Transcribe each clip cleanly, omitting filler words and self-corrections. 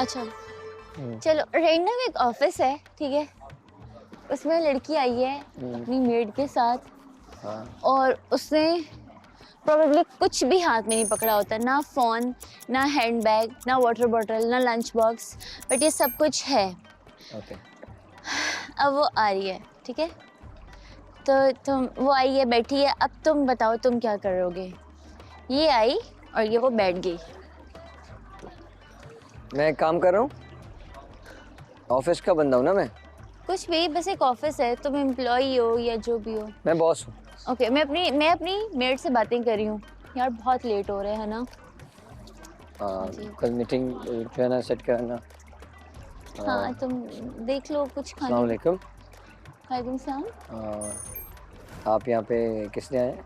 अच्छा चलो, रैंडम एक ऑफिस है, ठीक है, उसमें लड़की आई है अपनी मेड के साथ। हाँ। और उसने प्रोबेबली कुछ भी हाथ में नहीं पकड़ा होता, ना फोन, ना हैंडबैग, ना वाटर बॉटल, ना लंच बॉक्स, बट ये सब कुछ है। ओके। अब वो आ रही है, ठीक है, तो तुम, वो आई है, बैठी है, अब तुम बताओ तुम क्या करोगे। ये आई और ये वो बैठ गई। मैं एक काम कर रहा हूँ, ऑफिस का बंदा हूँ ना मैं। कुछ भी, बस एक ऑफिस है, तुम एम्प्लॉई हो या जो भी हो। मैं बॉस हूँ। ओके, मैं अपनी मेड से बातें कर रही हूँ। यार बहुत लेट हो रहा है ना। जी। कल मीटिंग जो है ना सेट कराना। हाँ, तुम देख लो कुछ अस्सलाम खाने। वालेकुम। वालेकुम सलाम। आप यहाँ पे किस लिए आए?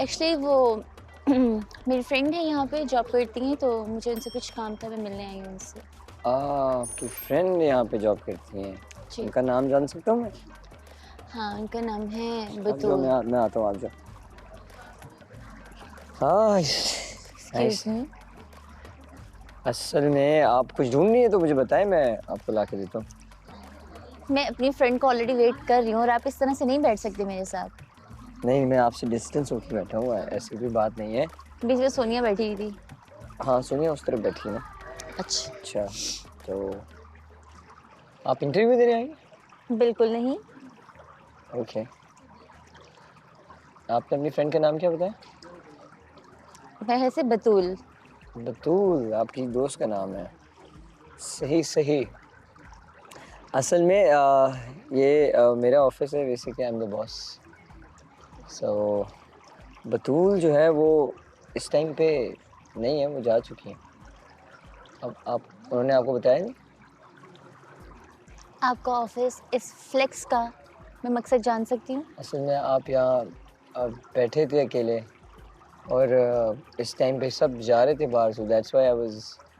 एक्चुअली वो मेरी फ्रेंड है, यहाँ पे जॉब करती हैं, तो मुझे उनसे कुछ काम था, मैं मिलने आई हूँ उनसे। आपकी फ्रेंड यहाँ पे जॉब करती हैं? जी। उनका नाम जान सकता हूँ मैं? हाँ, उनका नाम है आप जाओ, बतूल। मैं आता हूँ, आप जाओ। हाँ एक्सक्यूज मी। असल में आप कुछ ढूंढ रही है तो मुझे बताएं, मैं आपको ला के देता हूँ। मैं अपनी फ्रेंड को ऑलरेडी वेट कर रही हूँ, और आप इस तरह से नहीं बैठ सकते मेरे साथ। नहीं, मैं आपसे डिस्टेंस होकर बैठा हूँ, ऐसी कोई बात नहीं है। बीच में सोनिया बैठी हुई थी। हाँ सुनिए, उस तरफ बैठी है ना। अच्छा। अच्छा, तो आप इंटरव्यू देने आएंगे? बिल्कुल नहीं। ओके। आपने अपनी फ्रेंड का नाम क्या बताया? वह से बतूल। बतूल आपकी दोस्त का नाम है? सही सही। असल में ये मेरा ऑफिस है, basically I am the boss. So Batool जो है वो इस टाइम पे नहीं है, वो जा चुकी हैं। अब आप, उन्होंने आपको बताया नहीं? आपका ऑफिस इस फ्लेक्स का मैं मकसद जान सकती हूँ? असल में आप यहाँ बैठे थे अकेले, और इस टाइम पे सब जा रहे थे बाहर, so that's why I was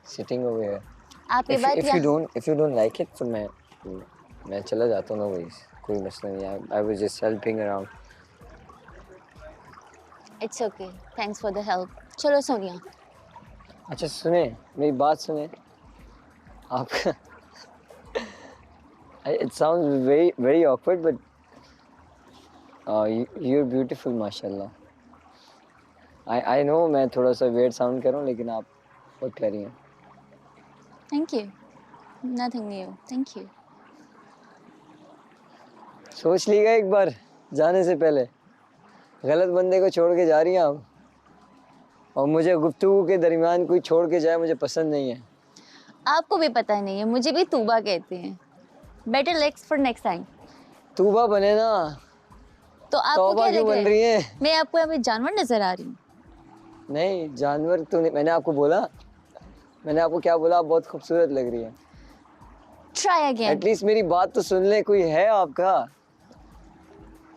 sitting over here. आप ये बात if you don't like it, तो मैं चला जाता हूँ ना, वही कोई मसला नहीं है। I was just helping around. It's okay, thanks for the help. चलो सोनिया। अच्छा सुने, मेरी बात सुने। आपका it sounds very very awkward, but you are beautiful माशाल्लाह। आई नो मैं थोड़ा सा वेट साउंड कर रहा हूँ, लेकिन आप बहुत प्यारी हैं। Thank you. Nothing new, thank you. सोच लीजिएगा एक बार जाने से पहले, गलत बंदे को छोड़ के जा रही हैं आप, और मुझे गुफ्तगू के दरमियान कोई छोड़ के जाए मुझे पसंद नहीं है। आपको भी पता नहीं है, मुझे भी तूबा कहते हैं। Better let's for next time. Tuba बने ना, तो आपको तौबा क्या क्यों लग बन रहा रही है, है? मैं आपको यहाँ पे जानवर नजर आ रही हूँ? नहीं जानवर तो नहीं, मैंने आपको बोला, मैंने आपको क्या बोला, आप बहुत खूबसूरत लग रही है। Try again. एटलीस्ट मेरी बात तो सुन ले, कोई है आपका,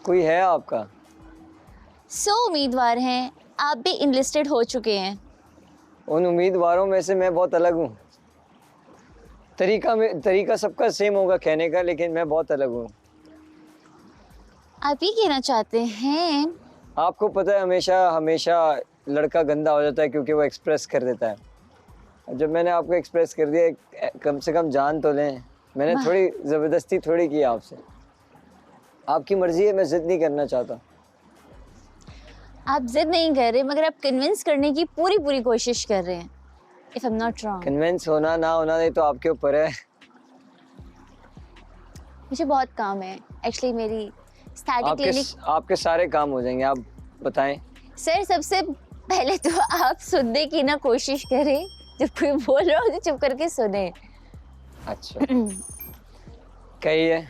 कोई है आपका। उम्मीदवार हैं, आप भी इनलिस्टेड हो चुके हैं। उन उम्मीदवारों में से मैं बहुत अलग हूँ। तरीका सबका सेम होगा कहने का, लेकिन मैं बहुत अलग हूँ। आप ये कहना चाहते हैं? आपको पता है, हमेशा हमेशा लड़का गंदा हो जाता है क्योंकि वो एक्सप्रेस कर देता है। जब मैंने आपको एक्सप्रेस कर दिया, कम से कम जान तो लें। मैंने थोड़ी ज़बरदस्ती थोड़ी की आपसे, आपकी मर्जी है, मैं जिद नहीं करना चाहता। आप जिद नहीं कर रहे, मगर आप कन्विंस करने की पूरी पूरी कोशिश कर रहे हैं। If I am not wrong. Convince होना ना होना नहीं तो आपके ऊपर है। मुझे बहुत काम है एक्चुअली, मेरी स्टैटिक क्लिनिक। आपके सारे काम हो जाएंगे, आप बताएं। सर सबसे पहले तो आप सुनने की ना कोशिश करें, जब कोई बोल रहा हो तो चुप करके सुने। अच्छा कहिए।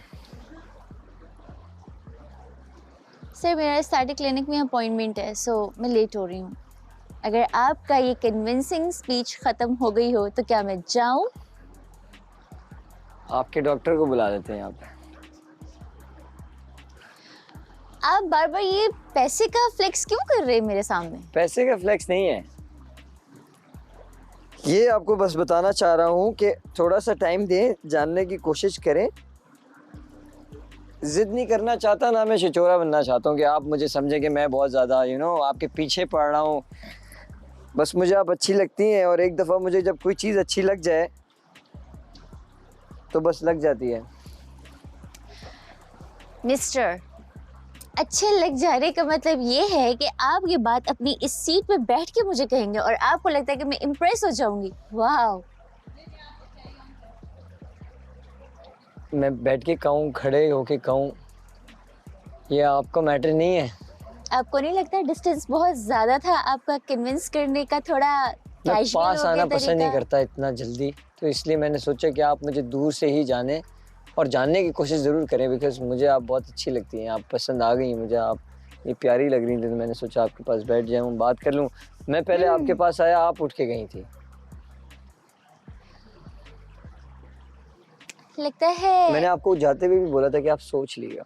सर मेरा स्टैटिक क्लिनिक में अपॉइंटमेंट है, सो मैं लेट हो रही हूँ। अगर आपका ये कन्विंसिंग स्पीच खत्म हो गई हो तो क्या मैं जाऊँ? आपके डॉक्टर को बुला देते हैं यहाँ पे। आप बार बार ये पैसे का फ्लेक्स क्यों कर रहे हैं मेरे सामने? पैसे का फ्लेक्स नहीं है ये, आपको बस बताना चाह रहा हूँ कि थोड़ा सा टाइम दें, जानने की कोशिश करें। जिद नहीं करना चाहता ना, मैं छिचोरा बनना चाहता हूँ कि आप मुझे समझें कि मैं बहुत ज़्यादा आपके पीछे पड़ रहा हूँ। बस मुझे आप अच्छी लगती हैं, और एक दफ़ा मुझे जब कोई चीज़ अच्छी लग जाए तो बस लग जाती है। मिस्टर, अच्छे लग जाने का मतलब ये है कि आप ये बात अपनी इस सीट पे बैठ के मुझे कहेंगे और आपको लगता है कि मैं इम्प्रेस हो जाऊंगी। वाह। मैं बैठ के कहूँ, खड़े होके कहूँ, ये आपका मैटर नहीं है। आपको नहीं लगता डिस्टेंस बहुत ज्यादा था आपका कन्विंस करने का? थोड़ा मैं कैजुअल पास हो आना गया पसंद नहीं तरीका। करता इतना जल्दी, तो इसलिए मैंने सोचा कि आप मुझे दूर से ही जाने और जानने की कोशिश ज़रूर करें, बिकॉज मुझे आप बहुत अच्छी लगती हैं, आप पसंद आ गई मुझे, आप ये प्यारी लग रही थी, तो मैंने सोचा आपके पास बैठ जाऊँ, बात कर लूँ। मैं पहले आपके पास आया, आप उठ के गई थी। लगता है मैंने आपको जाते हुए भी बोला था कि आप सोच लिएगा।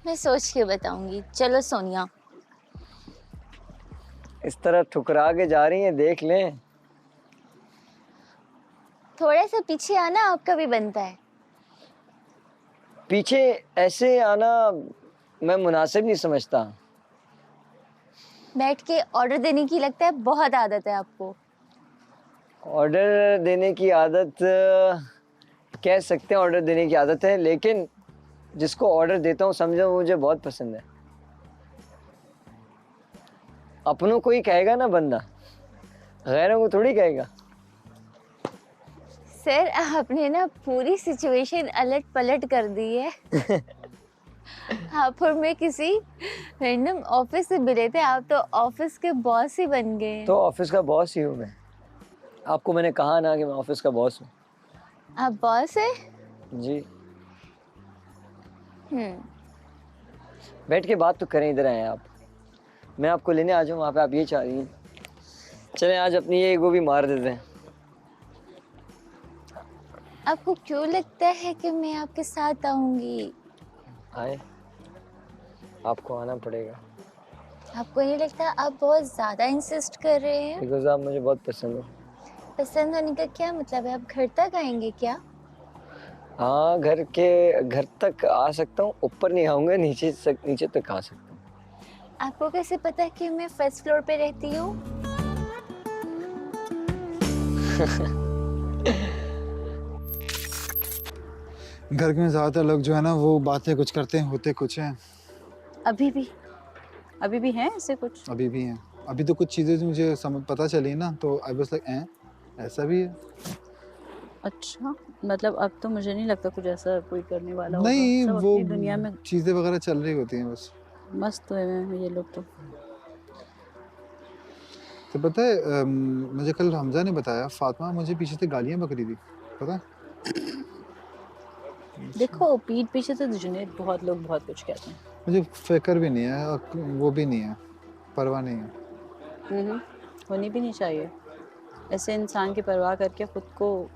मैं सोच के बताऊंगी। चलो सोनिया। इस तरह ठुकरा के जा रही हैं, देख लें। थोड़ा सा पीछे आना आपका भी बनता है। पीछे ऐसे आना मैं मुनासिब नहीं समझता। बैठ के ऑर्डर देने की लगता है बहुत आदत है आपको। ऑर्डर देने की आदत कह सकते हैं, ऑर्डर देने की आदत है, लेकिन जिसको ऑर्डर देता हूँ समझो मुझे बहुत पसंद है। अपनों को ही कहेगा ना बंदा, गैरों को थोड़ी कहेगा। सर आपने ना पूरी सिचुएशन अलट पलट कर दी है। आप और मैं किसी रैंडम ऑफिस से मिले थे, आप तो ऑफिस के बॉस ही बन गए हैं। तो ऑफिस का बॉस ही हूँ मैं। आपको मैंने कहा ना कि मैं ऑफिस का बॉस हूँ। आप बॉस है? जी। बैठ के बात तो करें, इधर आए आप, मैं आपको लेने आ जाऊँ वहाँ पे, आप ये चाह रही हैं। चलें आज अपनी ये ईगो भी मार देते हैं। आपको क्यों लगता है कि मैं आपके साथ आऊंगी? आए, आपको आना पड़ेगा। आपको नहीं लगता आप बहुत ज्यादा इंसिस्ट कर रहे हैं? बिकॉज आप मुझे बहुत पसंद हो। पसंद होने का क्या मतलब है? आप घर तक आएंगे क्या? हाँ, घर तक आ सकता हूँ, ऊपर नहीं आऊँगा, नीचे तक आ सकता हूँ। आपको कैसे पता है कि मैं फर्स्ट फ्लोर पे रहती हूँ? घर में ज़्यादातर लोग जो है ना वो बातें कुछ करते हैं, होते कुछ हैं। अभी भी हैं ऐसे कुछ? अभी भी हैं। अभी तो कुछ चीज़ें जो मुझे समझ पता चली ना, तो आई वाज लाइक ऐसा भी है। अच्छा, मतलब अब तो मुझे नहीं लगता कुछ ऐसा कोई करने वाला होगा। नहीं, सब वो अपनी दुनिया में चीज़ें वगैरह चल रही होती हैं बस। मस्त हुए हैं ये लोग तो। तो पता है मुझे कल हमजा ने बताया फातिमा मुझे पीछे से गालियाँ बक रही थी, पता है? देखो पीठ पीछे से जुनैद बहुत लोग बहुत कुछ कहते हैं। मुझे फ़िक्र भी नहीं है और वो भी नहीं है, परवाह नहीं है। होनी भी नहीं चाहिए। ऐसे इंसान की परवाह करके ख़ुद को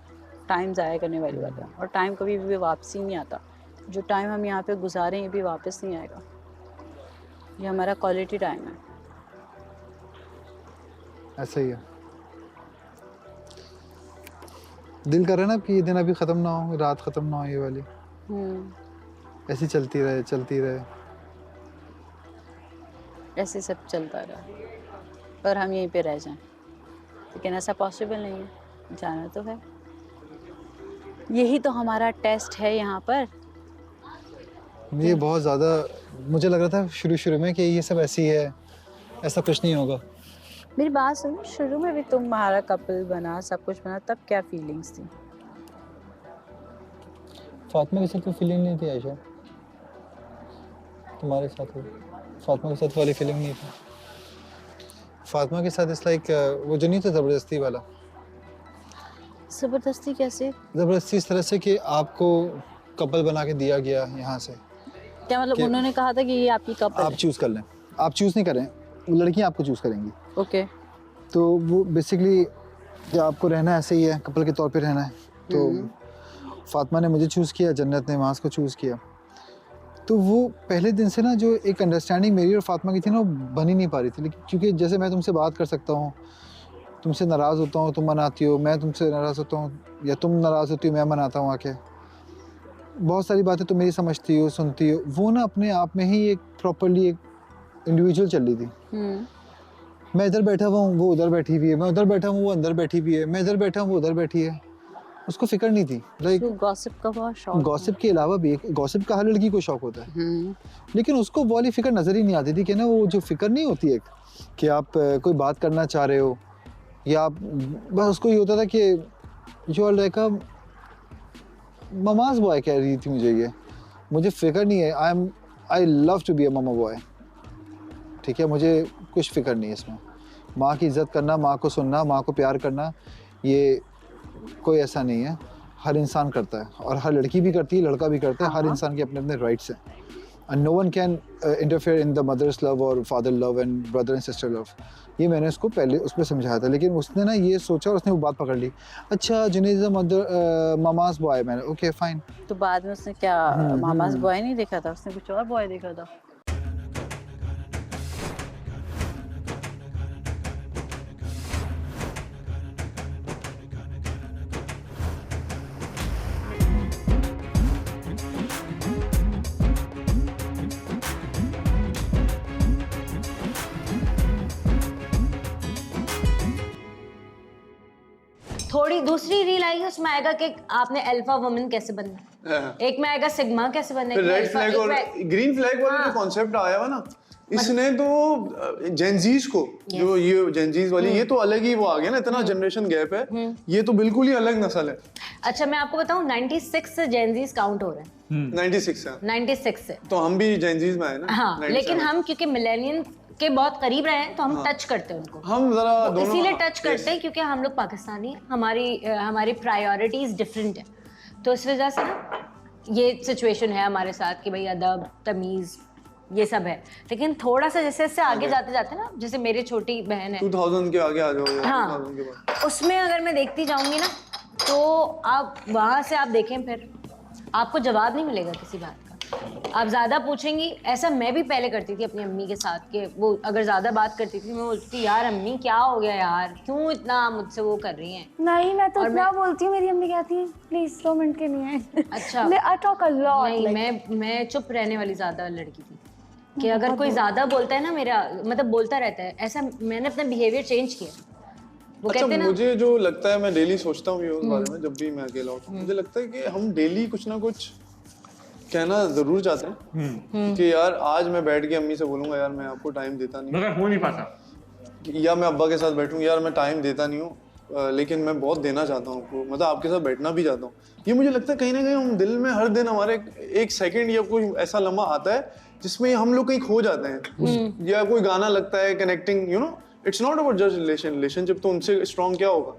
टाइम ज़ाया करने वाली बात है, और टाइम कभी भी वापसी नहीं आता। जो टाइम हम यहाँ पे गुजारें ये भी वापस नहीं आएगा। ये हमारा क्वालिटी टाइम है। ऐसा ही है। दिल कर रहा है ना कि ये दिन अभी ख़त्म ना हो, रात ख़त्म ना हो ये वाली, ऐसी चलती रहे। ऐसे सब चलता रहा और हम यहीं पे रह जाएं, लेकिन ऐसा पॉसिबल नहीं है। जाना तो है। यही तो हमारा टेस्ट है यहाँ पर। ये बहुत ज़्यादा मुझे लग रहा था शुरू में कि ये सब ऐसी है, ऐसा कुछ नहीं होगा। मेरी बात सुनो, शुरू में भी तुम्हारा कपल बना, सब कुछ बना, तब क्या फीलिंग्स थी? फातिमा के साथ कोई फीलिंग नहीं थी आयशा, तुम्हारे साथ हो। फातिमा के साथ वाली फीलिंग नहीं थी। फातिमा के साथ इट्स लाइक वो जो नहीं था ज़बरदस्ती वाला। ज़बरदस्ती कैसे? ज़बरदस्ती इस तरह से कि आपको कपल बना के दिया गया यहाँ से। क्या मतलब उन्होंने कहा था कि ये आपकी कपल आप चूज़ कर लें। आप चूज़ नहीं करें, लड़कियाँ आपको चूज़ करेंगी। ओके। तो वो बेसिकली जब आपको रहना ऐसे ही है, कपल के तौर पे रहना है, तो फातिमा ने मुझे चूज़ किया, जन्नत ने मास को चूज़ किया। तो वो पहले दिन से ना जो एक अंडरस्टैंडिंग मेरी और फातिमा की थी ना, वो बन ही नहीं पा रही थी। लेकिन क्योंकि जैसे मैं तुमसे बात कर सकता हूँ, तुमसे नाराज़ होता हूँ, तुम मनाती हो, मैं तुमसे नाराज़ होता हूँ या तुम नाराज़ होती हो, मैं मनाता हूँ आके। बहुत सारी बातें तुम मेरी समझती हो, सुनती हो। वो ना अपने आप में ही एक प्रॉपर्ली एक इंडिविजुअल चल रही थी। मैं इधर बैठा हुआ हूँ, वो उधर बैठी हुई है, मैं उधर बैठा हूँ, वो अंदर बैठी हुई है, मैं इधर बैठा हूँ, वो उधर बैठी है। उसको फिक्र नहीं थी। लाइक गॉसिप का बहुत शौक गॉसिप के अलावा भी गॉसिप का हर लड़की को शौक होता है, लेकिन उसको वो वाली फिक्र नज़र ही नहीं आती थी कि ना वो जो फिक्र नहीं होती है कि आप कोई बात करना चाह रहे हो या आप, बस उसको ये होता था कि जो लाइक ममाज बॉय कह रही थी मुझे, ये मुझे फिक्र नहीं है, I love to be a mama boy. ठीक है, मुझे कुछ फिक्र नहीं है इसमें। माँ की इज़्ज़त करना, माँ को सुनना, माँ को प्यार करना, ये कोई ऐसा नहीं है, हर इंसान करता है और हर लड़की भी करती है, लड़का भी करता है। हर इंसान के अपने अपने राइट्स हैं and no one can interfere in the mother's love और father love and brother and sister love. ये मैंने उसको पहले उसमें समझाया था, लेकिन उसने ना ये सोचा और उसने वो बात पकड़ ली, अच्छा Junaid is a mother mama's boy. मैंने ओके फाइन। तो बाद में उसने क्या मामाज बॉय नहीं देखा था, उसने कुछ और बॉय देखा था। थोड़ी दूसरी रील आई, उसमें आएगा कि आपने अल्फा वुमन कैसे बनना, एक में आएगा सिग्मा कैसे बनना, रेड फ्लैग और ग्रीन फ्लैग वाला जो कॉन्सेप्ट आया हुआ ना, इसने तो जेनजीज को जो ये जेनजीज वाली ये तो अलग ही वो आ गया ना, इतना जनरेशन गैप है, ये तो बिल्कुल ही अलग नस्ल है। अच्छा मैं आपको बताऊं 96 से जेनजीज काउंट हो रहे हैं। 96 है 96 से तो हम भी जेनजीज में आए ना। हाँ, 97 लेकिन हम क्योंकि मिलेनियंस के बहुत करीब रहे हैं तो हम टच करते हैं उनको, हम जरा दोनों इसीलिए टच करते हैं क्योंकि हम लोग पाकिस्तानी हैं, हमारी प्रायोरिटीज डिफरेंट है, तो इस वजह से ना ये सिचुएशन है हमारे साथ कि भाई अदब तमीज़ ये सब है। लेकिन थोड़ा सा जैसे जैसे आगे जाते जाते ना, जैसे मेरी छोटी बहन है 2000 के आगे आ जाओ। हाँ, 2000 के बाद उसमें अगर मैं देखती जाऊंगी ना तो आप वहाँ से आप देखें फिर आपको जवाब नहीं मिलेगा किसी बात का, आप ज़्यादा पूछेंगी। ऐसा मैं भी पहले करती थी अपनी अम्मी के साथ कि वो अगर ज़्यादा बात करती थी मैं बोलती थी यार अम्मी क्या हो गया यार, क्यों इतना मुझसे वो कर रही हैं। नहीं मैं तो इतना बोलती हूँ, मेरी अम्मी कहती है प्लीज 2 मिनट के लिए आए। अच्छा आई टॉक अ लॉट। नहीं मैं चुप रहने वाली ज़्यादा लड़की थी कि अगर कोई ज़्यादा बोलता है ना, मेरा मतलब बोलता रहता है, ऐसा मैंने अपना बिहेवियर चेंज किया। वो अच्छा कहते हैं ना, मुझे जो लगता है, मैं डेली सोचता हूँ ये उस बारे में जब भी मैं अकेला होता हूँ, मुझे लगता है कि हम डेली कुछ ना कुछ कहना जरूर चाहते हैं कि यार आज मैं बैठ के अम्मी से बोलूंगा यार मैं आपको टाइम देता नहीं, मगर हो नहीं पाता, या मैं अब्बा के साथ बैठूं यार मैं टाइम देता नहीं हूँ, लेकिन मैं बहुत देना चाहता हूँ आपको, मतलब आपके साथ बैठना भी चाहता हूँ। ये मुझे लगता है कहीं ना कहीं हम दिल में हर दिन हमारे एक सेकंड या कोई ऐसा लम्हा आता है जिसमें हम लोग कहीं खो जाते हैं, या कोई गाना लगता है connecting, you know it's not about just relationship, तो उनसे स्ट्रॉन्ग क्या होगा,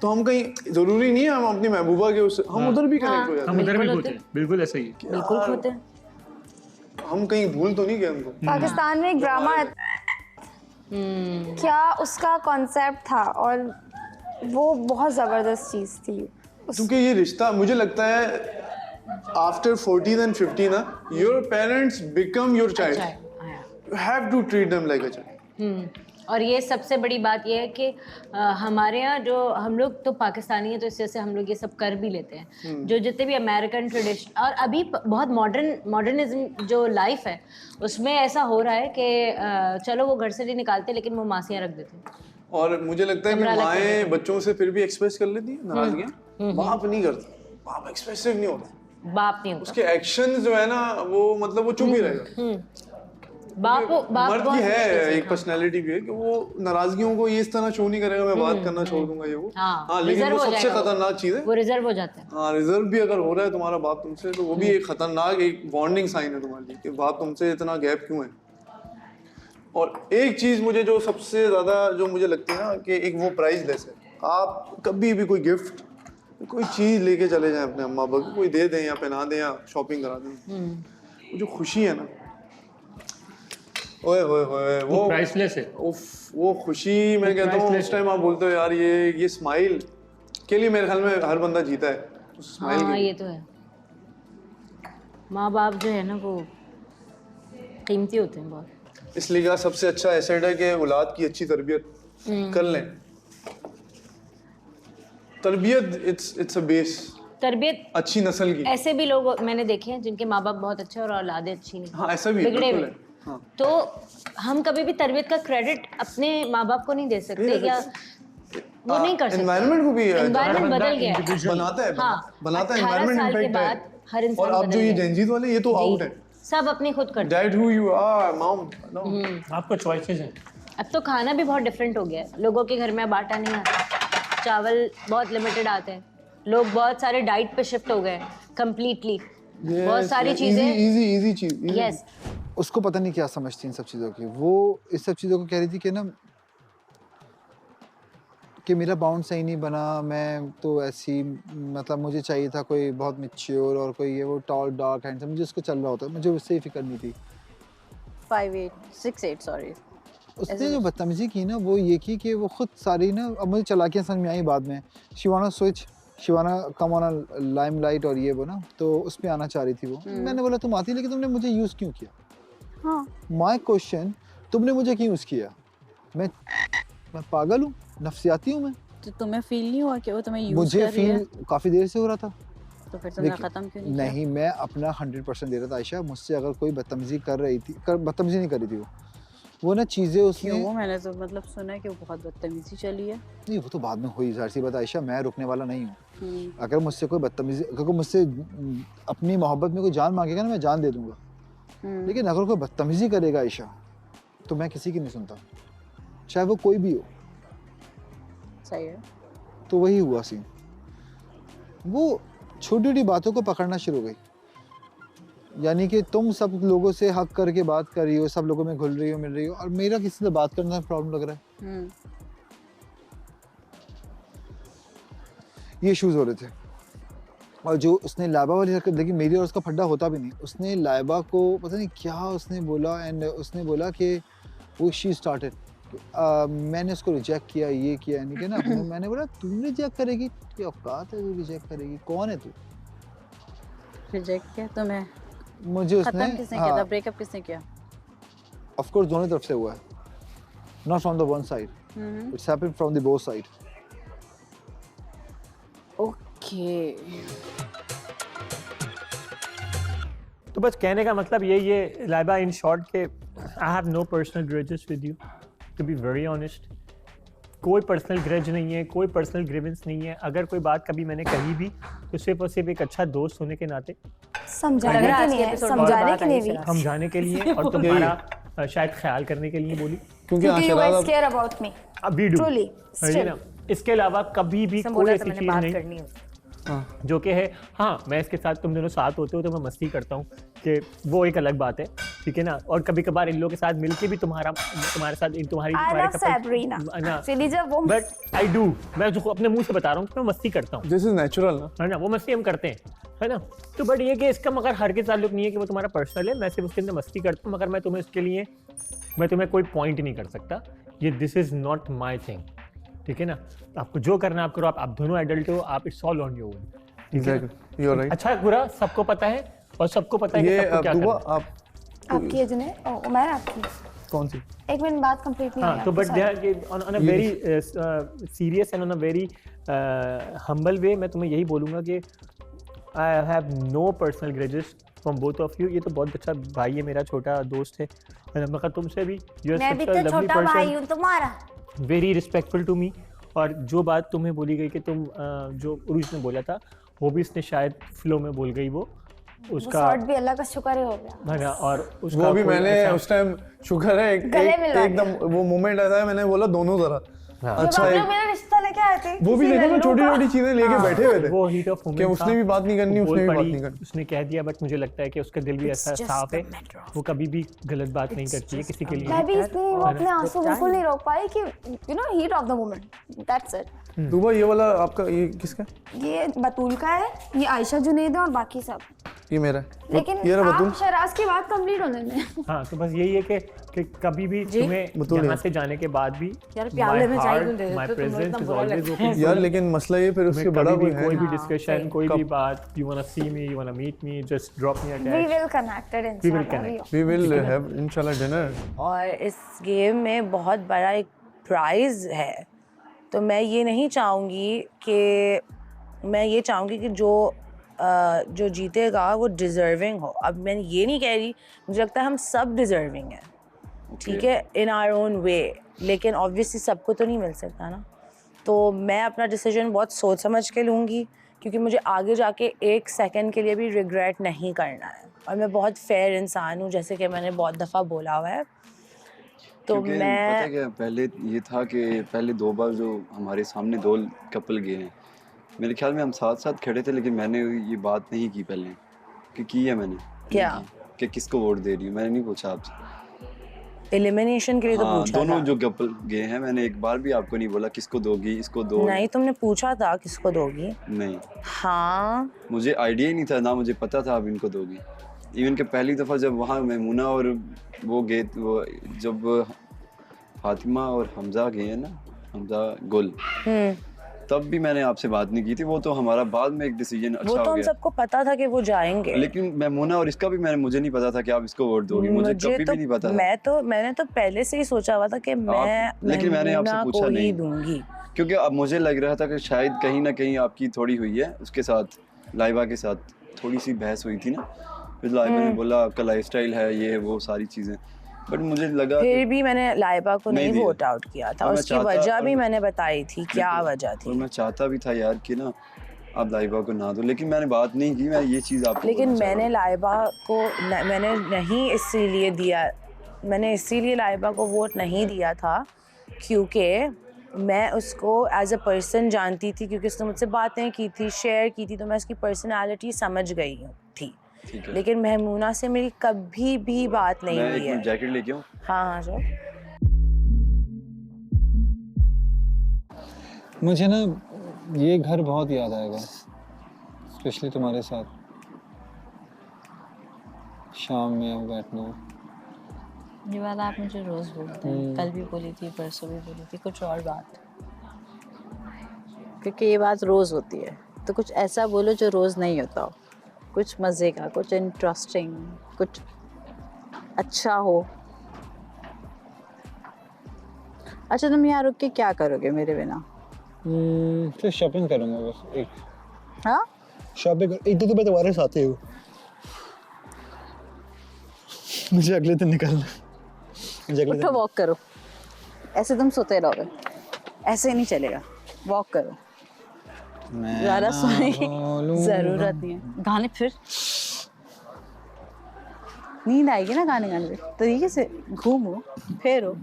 तो हम कहीं जरूरी नहीं है हम अपनी महबूबा के उससे हम उधर भी कनेक्ट हो जाते हम उधर भी होते हैं, बिल्कुल ऐसा ही है। बिल्कुल होते हैं। हैं, हम कहीं भूल तो नहीं गए उनको। पाकिस्तान में एक ड्रामा है, क्या उसका कॉन्सेप्ट था और वो बहुत ज़बरदस्त चीज़ थी। क्योंकि ये रिश्ता मुझे लगता है आफ्टर 40 and 50 ना, your parents become your child, you have to treat them like a child. और ये सबसे बड़ी बात ये है कि हमारे यहाँ जो हम लोग तो पाकिस्तानी हैं तो इस वजह से हम लोग ये सब कर भी लेते हैं, जो जितने भी अमेरिकन ट्रेडिशन और अभी बहुत मॉडर्निज्म जो लाइफ है उसमें ऐसा हो रहा है कि चलो वो घर से नहीं निकालते लेकिन वो मासियाँ रख देते हैं। और मुझे लगता है कि माएँ बच्चों से फिर भी एक्सप्रेस कर लेती हैं नाराजगियाँ, बाप नहीं करता, बाप एक्सप्रेसिव नहीं होता, बाप नहीं होता, उसके एक्शन जो है ना वो मतलब वो चुप ही रहेगा। बाप मर्द की है एक पर्सनैलिटी भी है कि वो नाराजगियों को ये इस तरह शो नहीं करेगा मैं बात करना छोड़ दूंगा ये वो। हाँ लेकिन वो सबसे खतरनाक चीज है, वो रिजर्व हो जाता है। हाँ रिजर्व भी अगर हो रहा है तुम्हारा बाप तुमसे तो वो भी एक खतरनाक एक वार्निंग साइन है तुम्हारे लिए कि बाप तुमसे इतना गैप क्यों है। और एक चीज मुझे जो सबसे ज्यादा जो मुझे लगती है ना कि एक वो प्राइसलेस है, आप कभी भी कोई गिफ्ट कोई चीज लेके चले जाएं अपने अम्मा अब्बा को, कोई दे दें या पहना दें या शॉपिंग करा दें, वो जो खुशी है ना ओए होए होए वो प्राइसलेस है। उफ वो खुशी मैं कहता हूँ उस टाइम आप बोलते हो यार ये स्माइल के लिए मेरे ख्याल में हर बंदा जीता है उस स्माइल हाँ के ये तो है। माँ बाप जो है ना वो कीमती होते हैं बहुत, इसलिए का सबसे अच्छा एसेट है कि औलाद की अच्छी तरबियत कर लें। तरबियत इट्स अ बेस, तरबियत अच्छी नस्ल की। ऐसे भी लोग मैंने देखे हैं जिनके माँ बाप बहुत अच्छे और औलादें अच्छी नहीं। हाँ ऐसा भी बिगड़े बिल्कुल हुए। है। तो हम कभी भी तरबियत का क्रेडिट अपने माँ बाप को नहीं दे सकते या वो नहीं कर सकते। एनवायरनमेंट को भी एनवायरनमेंट बदल गया है। बनाता है, हाँ, बनाता है 18 एनवायरनमेंट साल के इम्पैक्ट बाद है। हर इंसान और अब बदल जो ये गया है। जेंजीज वाले ये तो जी, आउट है, सब अपनी खुद करते that who you are mom. No आपको चॉइसेस हैं। अब तो खाना भी बहुत डिफरेंट हो गया है। लोगों के घर में अब आटा नहीं आता, चावल बहुत लिमिटेड आते हैं, लोग बहुत सारे डाइट पे शिफ्ट हो गए हैं कम्प्लीटली। बहुत सारी चीजें इजी चीज। यस उसको पता नहीं क्या समझती इन सब चीज़ों की। वो इस सब चीज़ों को कह रही थी कि ना कि मेरा बाउंड सही नहीं बना, मैं तो ऐसी मतलब मुझे चाहिए था कोई बहुत मैच्योर और कोई ये वो टॉल डार्क हैंडसम, मुझे उसको चल रहा होता, मुझे उससे ही फिक्र नहीं थी। 6'8" सॉरी। उसने जो बदतमीजी की ना वो ये की कि वो खुद सारी ना, अब मुझे चालाकियाँ समझ में आई बाद में। Sivana switch, Sivana come on limelight और ये वो ना, तो उस पे आना चाह रही थी वो। मैंने बोला तुम आती, लेकिन तुमने मुझे यूज़ क्यों किया? हाँ, माय क्वेश्चन, तुमने मुझे क्यों यूज़ किया? मैं पागल हूँ, नफसियाती हूँ मैं? तो तुम्हें फील नहीं हुआ कि वो तुम्हें यूज मुझे कर रही है? फील काफ़ी देर से हो रहा था। तो फिर तुमने देखिए, खत्म क्यों नहीं किया? नहीं, मैं अपना 100% दे रहा था आयशा। मुझसे अगर कोई बदतमीजी कर रही थी, बदतमीजी नहीं कर रही थी वो ना चीज़ें उसने। क्यों? मैंने तो मतलब सुना है कि वो बहुत बदतमीजी चली है। नहीं, वो तो बाद में हुई, ज़ाहिर सी बात है आयशा, मैं रुकने वाला नहीं हूँ। हम्म, अगर मुझसे कोई बदतमीजी, अगर कोई मुझसे अपनी मोहब्बत में कोई जान मांगेगा ना, मैं जान दे दूंगा। लेकिन अगर कोई बदतमीजी करेगा आयशा, तो मैं किसी की नहीं सुनता, चाहे वो कोई भी हो। सही है। तो वही हुआ सीन। वो छोटी छोटी बातों को पकड़ना शुरू हो गई, यानी कि तुम सब लोगों से हक करके बात कर रही हो, सब लोगों में घुल रही हो, मिल रही हो, और मेरा किसी से बात करने में प्रॉब्लम लग रहा है। ये इश्यूज हो रहे थे। और जो उसने लाइबा वाली हरकत, लेकिन मेरी और उसका फड्डा होता भी नहीं। उसने लाइबा को पता नहीं क्या उसने बोला, एंड उसने बोला कि वो शी स्टार्टेड, मैंने उसको रिजेक्ट किया, ये किया, यानी कि ना मैंने बोला तुम रिजेक्ट करेगी? क्या औकात है तू रिजेक्ट करेगी? कौन है तू? रिजेक्ट किया तुम्हें? मुझे उसने, खत्म किसने किया था? ब्रेकअप किसने किया? ऑफ कोर्स दोनों तरफ से हुआ है, not from the one side, it's happened from the both side. Okay. तो बस कहने का मतलब यही है लाइबा, इन शॉर्ट के I have no personal grudges with you, to be very honest. कोई पर्सनल ग्रेज नहीं है, कोई पर्सनल ग्रीवेंस नहीं है। अगर कोई बात कभी मैंने कही भी तो सिर्फ और सिर्फ एक अच्छा दोस्त होने के नाते, समझाने के लिए, समझाने के लिए भी, समझाने के लिए और तुम्हारा शायद ख्याल करने के लिए बोली, क्योंकि क्योंकि you guys care about me, अभी डू truly, still। ना। इसके अलावा कभी भी कोई ऐसी चीज़ नहीं जो कि है हाँ मैं इसके साथ, तुम दोनों साथ होते हो तो मैं मस्ती करता हूँ, कि वो एक अलग बात है, ठीक है ना। और कभी कभार इन लोगों के साथ मिलके भी तुम्हारे साथ तुम्हारी एक्चुअली जब वो, बट आई डू, मैं जो अपने मुंह से बता रहा हूँ कि मैं मस्ती करता हूँ, दिस इज नेचुरल ना, है ना, वो मस्ती हम करते हैं, है ना। तो बट ये कि इसका मगर हर के ताल्लुक नहीं है कि वो तुम्हारा पर्सनल है, मैं सिर्फ उसके अंदर मस्ती करता हूँ, मगर मैं तुम्हें इसके लिए, मैं तुम्हें कोई पॉइंट नहीं कर सकता। ये this is not my thing, ठीक है ना। आपको जो करना आप करो, आप दोनों एडल्ट हो, आप it's all on your own. Exactly, you are right. अच्छा बुरा सबको पता है और सबको पता है कि ये सबको क्या दुआ करना है। आप आपकी एज ने, मैं आपकी, कौन सी? एक मिनट बात कंप्लीट नहीं हाँ, हुई तो आपकी, but there on a very serious and on a very humble way मैं तुम्हें यही बोलूँगा कि I have no personal grudges from both of you. ये तो बहुत अच्छा भाई है मेरा, छोटा दोस्त है, मगर तुमसे भी यू आर मैं भी सच अ तो लवली छोटा भाई पर्सन, हूँ तुम्हारा। Very respectful to me. और जो बात तुम्हें बोली गई कि तुम जो उर्ज ने बोला था वो भी इसने शायद फ्लो में बोल गई, वो उसका शॉट भी अल्लाह का शुक्र ही हो गया। है ना। और उसका वो भी कोई मैंने ऐसा- उस टाइम शुक्र है गले मिला एकदम वो मोमेंट आया था, मैंने बोला दोनों तरह। हाँ। अच्छा जब आप है, लोग मेरा रिश्ता लेके आए थे, वो भी किसी देखो ना लल्लू छोटी का। छोटी चीजें लेके बैठे हुए थे वो हीट ऑफ मोमेंट कि उसने भी बात नहीं करनी, उसने भी बात नहीं करनी। उसने कह दिया, बट मुझे लगता है कि उसका दिल भी ऐसा साफ है, वो कभी भी गलत बात नहीं करती है किसी के लिए। मैं भी इसलिए वो अपने आंसू बिल्कुल नहीं रोक पाई कि you know heat of the moment, that's it. दुबा ये वाला आपका, ये किसका? ये बतूल का है, ये आयशा जुनैद है और बाकी सब। ये मेरा है। लेकिन ये रहा बतूल। आप शराज की बात कंप्लीट होने में, हाँ, तो बस यही है कि कभी भी तुम्हें बतूल यहाँ है। से जाने के बाद भी यार प्याले में चाय क्यों दे देते माय हो? तुम लोग प्रेजेंस इतना इज बुरा ऑलवेज लगता ओपन। यार लेकिन मसला ये फिर उससे बड़ा कोई है कोई भी हाँ, डिस्कशन, सही। कोई भी बात, you want to see me, you want to meet me, just drop me a we text, will connected We will इंशाल्लाह। connect. वी विल हैव इंशाल्लाह डिनर। और इस गेम में बहुत बड़ा एक प्राइज़ है, तो मैं ये नहीं चाहूँगी कि, मैं ये चाहूँगी कि जो जो जीतेगा वो डिज़र्विंग हो। अब मैं ये नहीं कह रही, मुझे लगता है हम सब डिज़र्विंग हैं, ठीक है, इन आवर ओन वे, लेकिन ऑब्वियसली सबको तो नहीं मिल सकता ना। तो मैं अपना डिसीजन बहुत सोच समझ के लूँगी, क्योंकि मुझे आगे जाके एक सेकंड के लिए भी रिग्रेट नहीं करना है, और मैं बहुत फेयर इंसान हूँ, जैसे कि मैंने बहुत दफ़ा बोला हुआ है। तो क्योंकि मैं पता क्या, पहले ये था कि पहले 2 बार जो हमारे सामने 2 कपल गए हैं, मेरे ख्याल में हम साथ साथ खड़े थे, लेकिन मैंने ये बात नहीं की पहले, कि की है मैंने क्या कि किसको वोट दे रही हूँ, मैंने नहीं पूछा आपसे। एलिमिनेशन के लिए तो हाँ, पूछा दोनों था। जो कपल गए हैं, मैंने एक बार भी आपको नहीं बोला किसको दोगी, इसको दो। नहीं, तुमने पूछा था किसको दोगी। नहीं, हाँ, मुझे आइडिया ही नहीं था, ना मुझे पता था आप इनको दोगी। इवन कि पहली दफ़ा जब वहाँ मैमूना और वो गए, वो जब फातिमा और हमजा गए हैं ना, हमजा गुल, तब भी मैंने आपसे बात नहीं की थी। वो तो हमारा बाद में एक डिसीजन अच्छा वो तो हो हम गया, सबको पता था कि वो जाएंगे, लेकिन मैमूना और इसका भी मुझे नहीं पता था कि आप इसको वोट दोगी, मुझे कभी तो भी नहीं पता था। मैंने तो पहले से ही सोचा हुआ था कि मैं लेकिन मैंने आपसे मैमूना पूछा को ही नहीं, दूंगी। क्योंकि अब मुझे लग रहा था कि शायद कहीं ना कहीं आपकी थोड़ी हुई है उसके साथ, लाइबा के साथ थोड़ी सी बहस हुई थी ना, फिर लाइबा ने बोला आपका लाइफस्टाइल है ये वो सारी चीज़ें, बट मुझे लगा फिर भी मैंने लाइबा को नहीं दिया। वोट आउट किया था, और और मैं उसकी चाहता- वजह भी और- मैंने बताई थी, क्या बिल्कुल। वजह और थी। मैं चाहता भी था यार कि ना आप लाइबा को ना दो, लेकिन मैंने बात नहीं की, मैं ये चीज़ आपको लेकिन बोलना चाह रहा मैंने लाइबा को मैंने नहीं इसीलिए दिया, मैंने इसीलिए लाइबा को वोट नहीं दिया था क्योंकि मैं उसको एज अ पर्सन जानती थी, क्योंकि उसने मुझसे बातें की थी, शेयर की थी, तो मैं उसकी पर्सनालिटी समझ गई थी। ठीक है। लेकिन महमूना से मेरी कभी भी बात नहीं मैं हुई एक है। मिनट जैकेट लेके आऊँ। हाँ हाँ जाओ। मुझे ना ये घर बहुत याद आएगा, स्पेशली तुम्हारे साथ शाम में बैठना। ये बात आप मुझे रोज़ बोलते हैं, कल भी बोली थी, परसों भी बोली थी, कुछ और बात, क्योंकि ये बात रोज़ होती है, तो कुछ ऐसा बोलो जो रोज़ नहीं होता हो, कुछ मज़े का, कुछ इंटरेस्टिंग, कुछ अच्छा हो। अच्छा, तुम यहाँ रुक के क्या करोगे मेरे बिना? फिर शॉपिंग करूँगा बस, एक हाँ, शॉपिंग एक तो मैं तुम्हारे साथ ही हूँ, मुझे अगले दिन निकलना है। उठो, वॉक करो। ऐसे तुम सोते रहोगे, ऐसे नहीं चलेगा, वॉक करो। ज़्यादा सोने की ज़रूरत नहीं है। गाने, फिर नींद आएगी ना गाने गाने पे, तरीके से घूमो फेरो।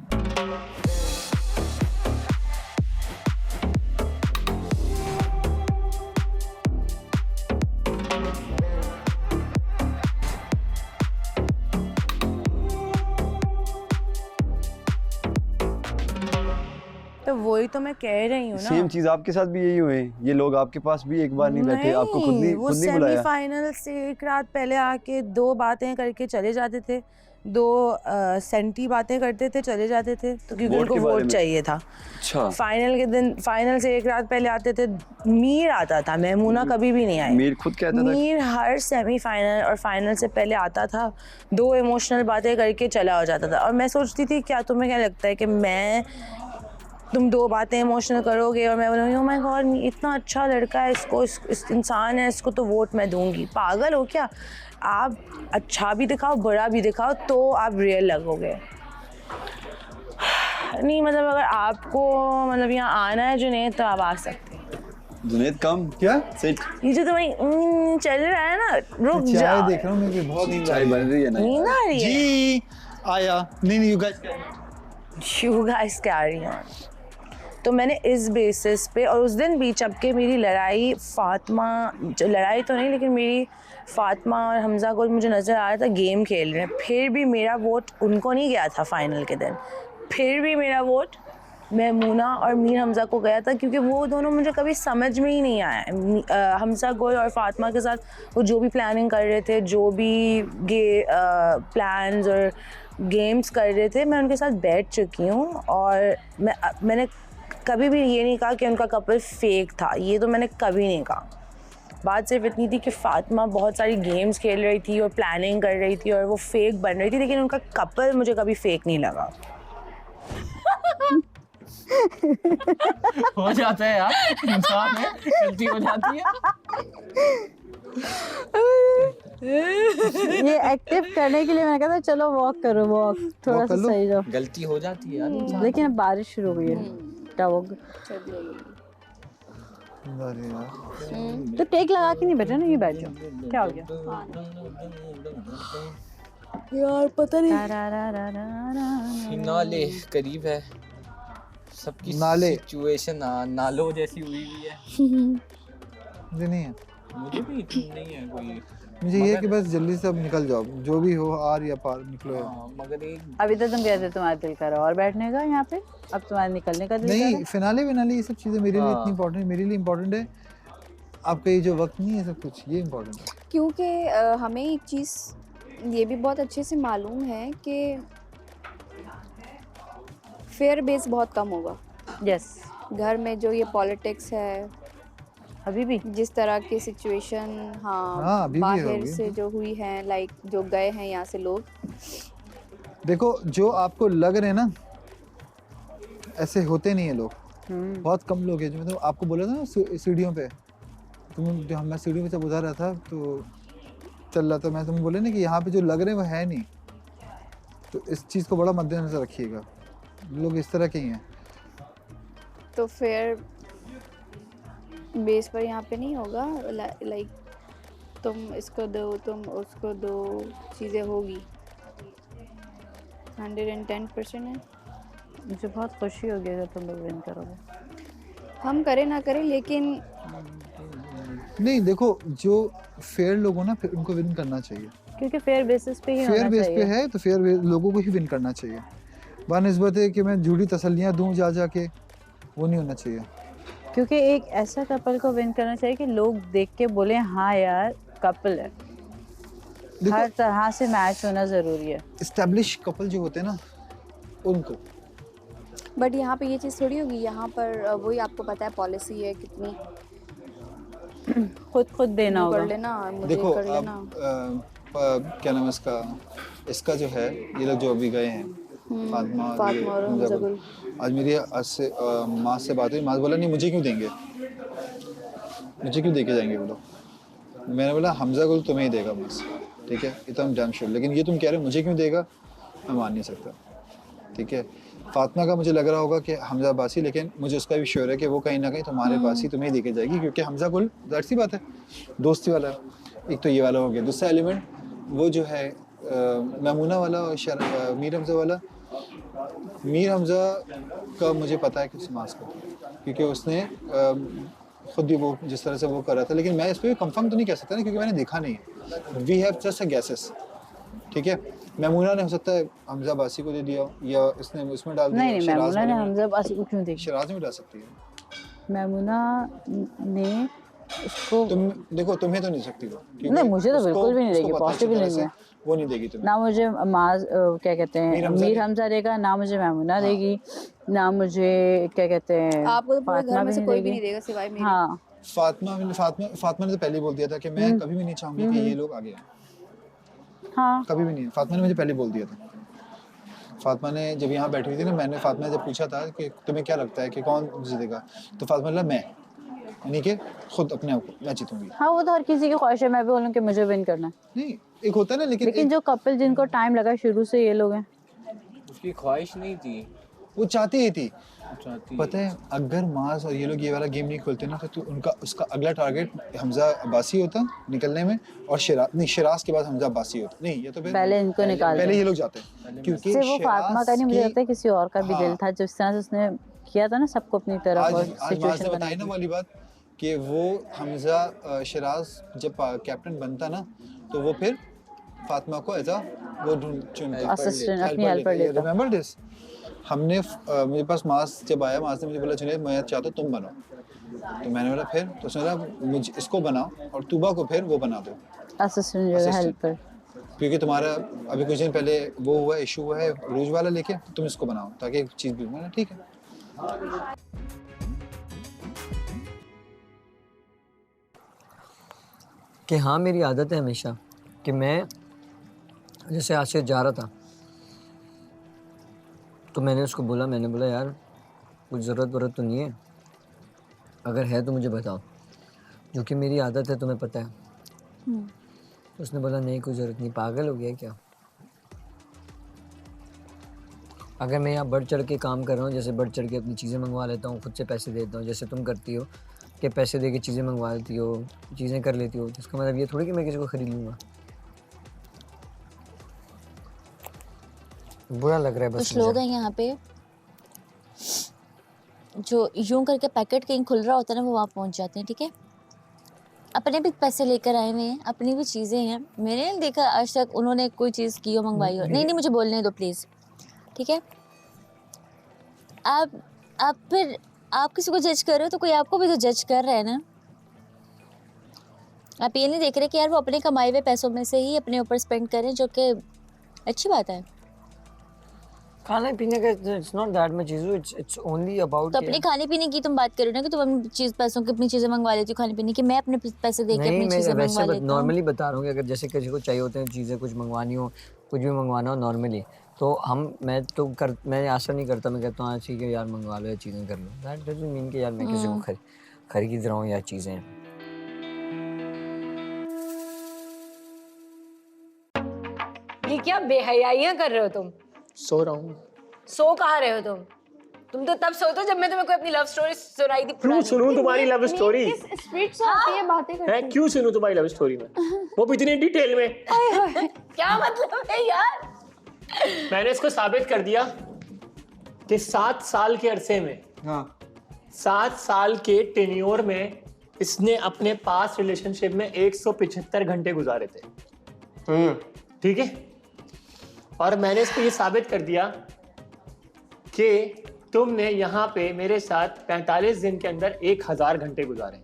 तो वही तो मैं कह रही हूँ ना, सेम चीज़ आपके साथ भी यही हुए, ये लोग आपके पास भी एक बार नहीं बैठे, आपको खुद नहीं वो बुलाया। सेमीफाइनल से एक रात पहले आके 2 बातें करके चले जाते थे, 2 सेंटी बातें करते थे, चले जाते थे, तो क्योंकि वोट उनको के बारे वोट में? चाहिए था। अच्छा, फाइनल के दिन, फाइनल से एक रात पहले आते थे, मीर आता था, महमूना कभी भी नहीं आई। मीर खुद कहता था मीर हर सेमीफाइनल और फाइनल से पहले आता था, 2 इमोशनल बातें करके चला हो जाता था, और मैं सोचती थी क्या तुम्हें क्या लगता है कि तुम 2 बातें इमोशनल करोगे और मैं बोलूँगी ओह माय गॉड इतना अच्छा लड़का है, इसको इस इंसान है, इसको तो वोट मैं दूंगी। पागल हो क्या? आप अच्छा भी दिखाओ, बुरा भी दिखाओ, तो आप रियल लगोगे। नहीं मतलब अगर आपको मतलब यहाँ आना है जुनैद, तो आप आ सकते हैं। जुनैद कम क्या सिट, ये जो तुम्हें चल रहा है ना, रुक चाय जाओ। देख रहा हूँ, मुझे बहुत नींद आ चाय रही बन रही है ना? नींद आ रही है? जी आया नहीं you guys You guys carry on। तो मैंने इस बेसिस पे, और उस दिन भी जबकि मेरी लड़ाई फातिमा, लड़ाई तो नहीं लेकिन मेरी फातिमा और हमजा को मुझे नज़र आ रहा था गेम खेल रहे हैं, फिर भी मेरा वोट उनको नहीं गया था फाइनल के दिन, फिर भी मेरा वोट महमूना और मीर हमजा को गया था, क्योंकि वो दोनों मुझे कभी समझ में ही नहीं आया। हमजा गोल और फातिमा के साथ वो जो भी प्लानिंग कर रहे थे, जो भी प्लान्स और गेम्स कर रहे थे, मैं उनके साथ बैठ चुकी हूँ, और मैंने कभी भी ये नहीं कहा कि उनका कपल फेक था, ये तो मैंने कभी नहीं कहा। बात सिर्फ इतनी थी कि फातिमा बहुत सारी गेम्स खेल रही थी और प्लानिंग कर रही थी और वो फेक बन रही थी, लेकिन उनका कपल मुझे कभी फेक नहीं लगा। हो जाता है यार, इंसान है, गलती हो जाती है। ये एक्टिव करने के लिए मैंने कहा था चलो वॉक करो, वॉक थोड़ा सा सही जाओ। गलती हो जाती है यार। लेकिन अब बारिश शुरू हो गई है, टॉग अरे यार तो टेक लगा के नहीं बैठे ना, ये बैठ जाओ, क्या हो गया यार पता नहीं नाले करीब है सबकी नाले। सिचुएशन नालों जैसी हुई हुई है। मुझे नहीं है, मुझे भी इतनी नहीं है कोई, मुझे ये है कि बस जल्दी से अब निकल जाओ, जो भी हो आर या पार निकलो यार। मगर एक अभी तो तुम कहते तुम्हारा दिल कर रहा और बैठने का यहाँ पे, अब तुम्हारा निकलने का दिल कर रहा नहीं फिनाले विनाले ये सब चीज़ें मेरे लिए इतनी इम्पोर्टेंट है, मेरे लिए इम्पोर्टेंट है आपका ये जो वक्त नहीं है, सब कुछ ये इम्पोर्टेंट है। क्योंकि हमें एक चीज़ ये भी बहुत अच्छे से मालूम है कि फेयर बेस बहुत कम होगा। यस, घर में जो ये पॉलिटिक्स है, अभी भी जिस तरह की सिचुएशन हाँ, अभी भी बाहर होगी। से जो हुई है, लाइक जो गए हैं यहाँ से लोग, देखो जो आपको लग रहे हैं ना ऐसे होते नहीं है लोग, बहुत कम लोग हैं जो मतलब आपको बोला था ना सीढ़ियों पे, तुम जो मैं सीढ़ियों पे जब उधर रहा था तो चल रहा था मैं, तुम बोले ना कि यहाँ पे जो लग रहे हैं वो है नहीं, तो इस चीज़ को बड़ा मद्देनजर रखिएगा, लोग इस तरह के ही हैं। तो फेयर बेस पर यहाँ पे नहीं होगा, लाइक तुम इसको दो तुम उसको दो, चीज़ें होगी 110% है। मुझे बहुत खुशी होगी अगर तुम लोग विन करोगे। हम करें ना करें लेकिन नहीं देखो जो फेयर लोग हो ना फिर उनको विन करना चाहिए, क्योंकि फेयर बेसिस पे ही फेयर होना बेस पे चाहिए। है तो फेयर लोगों को ही विन करना चाहिए, बानिस्बत है कि मैं झूठी तसल्लियाँ दूँ जा के, वो नहीं होना चाहिए। क्योंकि एक ऐसा कपल को विन करना चाहिए कि लोग देख के बोले हाँ यार कपल है, हर तरह से मैच होना ज़रूरी है। एस्टैब्लिश कपल जो होते हैं ना उनको, बट यहाँ पे ये चीज़ थोड़ी होगी, यहाँ पर वही आपको पता है पॉलिसी है कितनी, खुद देना होगा। कर लेना मुझे देखो कर लेना। अब क्या नाम है इसका जो है ये लोग जो अभी गए हैं फातिमा और हमज़ा, आज मेरी माँ से बात हुई, माँ बोला नहीं मुझे क्यों देंगे, मुझे क्यों देके जाएंगे वो लोग, मैंने बोला हमज़ा गुल तुम्हें ही देगा बस, ठीक है ये तो हम डैम श्योर, लेकिन ये तुम कह रहे हो मुझे क्यों देगा, मैं मान नहीं सकता, ठीक है। फातिमा का मुझे लग रहा होगा कि हमज़ा बासी, लेकिन मुझे उसका भी श्योर है कि वो कहीं ना कहीं तुम्हारे पास ही तुम्हें देके जाएगी, क्योंकि हमज़ा गुल जाहिर सी बात है दोस्ती वाला है, एक तो ये वाला हो गया। दूसरा एलिमेंट वो जो है मैमूना वाला और मीर हमज़ा वाला, मीर हमज़ा का मुझे पता है किस मास को, क्योंकि उसने खुद भी वो जिस तरह से वो कर रहा था, लेकिन मैं इस पर कंफर्म तो नहीं कह सकता ना क्योंकि मैंने देखा नहीं है, we have just a guesses, ठीक है। मैमूना ने हो सकता है हमज़ा बासी को दे दिया या इसने उसमें डाल दिया, नहीं मैमूना ने हमज़ा बासी को क्यों देगी, शिराज में डाल सकती है मैमूना ने उसको, तुम देखो तुम्हें तो नहीं सकती वो, नहीं मुझे तो बिल्कुल भी नहीं देगी, पॉसिबल नहीं है, वो नहीं देगी तुम्हें, ना मुझे क्या कहते हैं मीर हमज़ा देगा, ना मुझे मैमूना देगी, ना मुझे क्या कहते हैं आपको तो पूरे घर में से कोई भी नहीं देगा सिवाय मेरे। हाँ फातिमा ने तो पहले ही बोल दिया था कि मैं कभी भी नहीं चाहूंगी कि ये लोग आगे आए, हाँ कभी भी नहीं। फातिमा ने मुझे पहले बोल दिया था, फातिमा ने जब यहाँ बैठी हुई थी ना, मैंने फातिमा जब पूछा था कि तुम्हें क्या लगता है कि कौन जीतेगा, तो फातिमा ने मैं यानी कि खुद अपने आप को मैं जीतूंगी। हाँ वो तो हर किसी की ख्वाहिश है, मैं भी बोलूँ कि मुझे विन करना है, नहीं एक होता है ना, लेकिन जो कपल जिनको टाइम लगा शुरू से ये लोग हैं, उसकी ख्वाहिश नहीं थी, वो चाहती ही थी, पता है अगर मास और ये लोग ये वाला गेम नहीं खोलते ना तो उनका उसका अगला टारगेट हमज़ा अब्बासी होता निकलने में, और शिराज के बाद हमज़ा अब्बासी होता, नहीं ये तो पहले इनको निकाल पहले ये लोग जाते हैं, क्योंकि से वो फातिमा का नहीं, मुझे लगता है किसी और का भी दिल था, जिस तरह से उसने किया था ना सबको अपनी तरफ, और आज मास ने बताई ना वाली बात कि वो हमज़ा शिराज जब कैप्टन बनता ना तो वो फिर फातिमा को एज अ वो चुनता, असिस्टेंट अपनी हेल्पर लेता। रिमेंबर दिस, हमने मेरे पास मास जब आया, मास ने मुझे बोला जुनैद मैं चाहता तुम बनो, तो मैंने बोला फिर, तो उसने बोला मुझे इसको बनाओ और तूबा को फिर वो बना दो असिस्टेंट जो है हेल्पर, क्योंकि तुम्हारा अभी कुछ दिन पहले वो हुआ इशू हुआ है रूज वाला लेके, तो तुम इसको बनाओ ताकि एक चीज़ भी मैंने ठीक है। कि हाँ मेरी आदत है हमेशा कि मैं जैसे आज से जा रहा था तो मैंने उसको बोला, मैंने बोला यार कुछ ज़रूरत तो नहीं है, अगर है तो मुझे बताओ, जो कि मेरी आदत है तुम्हें पता है, उसने बोला नहीं कोई ज़रूरत नहीं, पागल हो गया क्या? अगर मैं यहाँ बढ़ चढ़ के काम कर रहा हूँ, जैसे बढ़ चढ़ के अपनी चीज़ें मंगवा लेता हूँ, खुद से पैसे देता हूँ, जैसे तुम करती हो कि पैसे दे के चीज़ें मंगवा लेती हो, चीज़ें कर लेती हो, तो इसका मतलब ये थोड़ी कि मैं किसी को ख़रीद लूँगा। बुरा लग रहा है बस कुछ लोग हैं यहाँ पे जो यूं करके पैकेट कहीं खुल रहा होता है ना, वो वहाँ पहुँच जाते हैं, ठीक है। अपने भी पैसे लेकर आए हुए हैं, अपनी भी चीज़ें हैं। मैंने नहीं देखा आज तक उन्होंने कोई चीज़ की हो, मंगवाई हो। नहीं मुझे बोलने दो प्लीज़, ठीक है। आप फिर आप किसी को जज कर रहे हो तो कोई आपको भी तो जज कर रहा है ना। आप ये नहीं देख रहे कि यार वो अपने कमाए हुए पैसों में से ही अपने ऊपर स्पेंड करें, जो कि अच्छी बात है। खाने पीने का it's not that much issue, it's only about. तो अपने खाने पीने की तुम बात करो ना कि तुम अपनी चीज पैसों की अपनी चीजें मंगवा लेती हो खाने पीने की। मैं अपने पैसे दे के अपनी चीजें मंगवा लेती हूं। नॉर्मली बता रहा हूँ कि अगर जैसे किसी को चाहिए होते हैं चीज़ें, कुछ मंगवानी हो, कुछ भी मंगवाना हो नॉर्मली, तो मैं आशा नहीं करता, मैं कहता हूँ हाँ ठीक है यार मंगवा लो या चीज़ें कर लो। दैट डजंट मीन कि यार मैं किसी को खरीद रहा हूँ या चीज़ें। ये क्या बेहयाइयाँ कर रहे हो तुम? सो रहा हूँ। सो कहाँ रहे हो तुम? तुम तो तब सोते हो जब मैं तुम्हें कोई अपनी लव स्टोरी सुनाई थी। क्यों सुनूं तुम्हारी लव स्टोरी? स्पीड से आती है, बातें करती है क्यों सुनूं तुम्हारी लव स्टोरी में, वो भी इतनी डिटेल में? क्या मतलब है यार? मैंने इसको साबित कर दिया कि 7 साल के अरसे में, 7 साल के टेन्योर में इसने अपने पास रिलेशनशिप में 175 घंटे गुजारे थे, ठीक है। और मैंने इसको ये साबित कर दिया कि तुमने यहाँ पे मेरे साथ 45 दिन के अंदर 1000 घंटे गुजारे।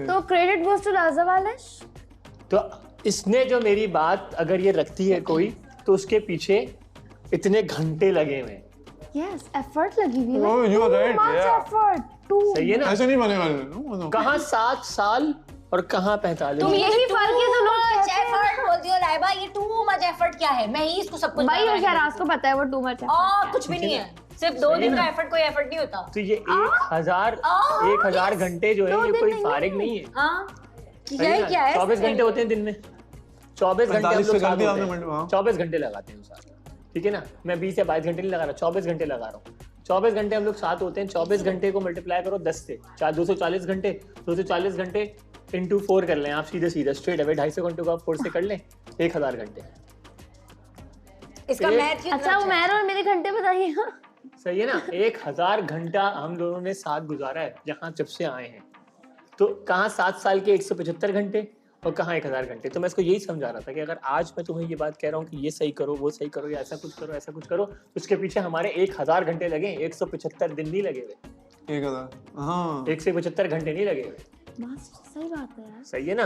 तो क्रेडिट गोज टू राजा वालेश। तो इसने जो मेरी बात अगर ये रखती है कोई, तो उसके पीछे इतने घंटे लगे हुए। यस, एफर्ट लगी हुई है। Oh, you are right, yeah. Effort सही है ना? ऐसे नहीं बनेगा। कहाँ 7 साल और कहाँ 45? तुम यही फर्क है जो लोग एफर्ट बोलती हो लाइबा, ये टू मच एफर्ट क्या है? मैं ही इसको सब कुछ भाई और शहराज को पता है वो टू मच है। कुछ भी नहीं है, सिर्फ 2 दिन का एफर्ट, कोई एफर्ट नहीं होता। तो ये 1000 घंटे जो है ये कोई फारिग नहीं है। क्या है? 24 घंटे होते हैं दिन में, 24 घंटे हम लोग साथ होते हैं, 24 घंटे लगाते हैं साथ, ठीक है ना। मैं 20 या 22 घंटे नहीं लगा रहा, 24 घंटे लगा रहा हूँ। 24 घंटे हम लोग साथ होते हैं। 24 घंटे को मल्टीप्लाई करो 10 से, 240 घंटे। 240 घंटे इंटू 4 कर लें आप, सीधे स्ट्रेट अवे 250 घंटे को आप 4 से कर लें, 1000 घंटे। इसका मैथ अच्छा वो मेरे और मेरे घंटे बताइए। सही है ना। 1000 घंटा हम दोनों ने साथ गुजारा है यहाँ जब से आए हैं। तो कहाँ 7 साल के 175 घंटे और कहाँ 1000 घंटे। तो मैं इसको यही समझा रहा था कि अगर आज मैं तुम्हें ये बात कह रहा हूँ कि ये सही करो, वो सही करो, या ऐसा कुछ करो, ऐसा कुछ करो, तो उसके पीछे हमारे 1000 घंटे लगे, 175 दिन नहीं लगे हुए। 175 घंटे नहीं लगे हुए। सही बात है यार। सही है ना।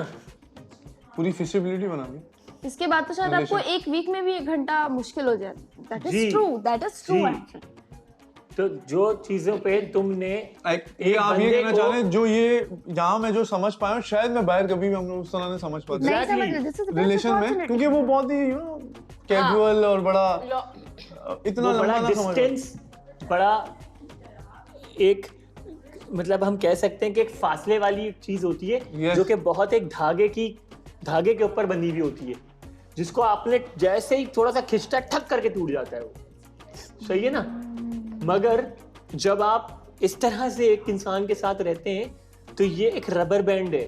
पूरी फिजिबिलिटी बना दी। इसके बाद तो शायद आपको एक वीक में भी 1 घंटा मुश्किल हो जाए। That is true actually. तो जो चीजों पे तुमने ये आप ये कहना चाह रहे हैं, जो ये यहाँ मैं जो समझ पाया हूँ, शायद मैं बाहर कभी भी हम लोग उस तरह नहीं समझ पाते रिलेशन में, क्योंकि वो बहुत ही कैजुअल और बड़ा इतना बड़ा डिस्टेंस, बड़ा एक मतलब हम कह सकते हैं कि एक फासले वाली चीज होती है जो कि बहुत एक धागे के ऊपर बंधी हुई होती है, जिसको आपने जैसे ही थोड़ा सा खिंचता ठक करके टूट जाता है वो। सही है ना। मगर जब आप इस तरह से एक इंसान के साथ रहते हैं तो ये एक रबर बैंड है।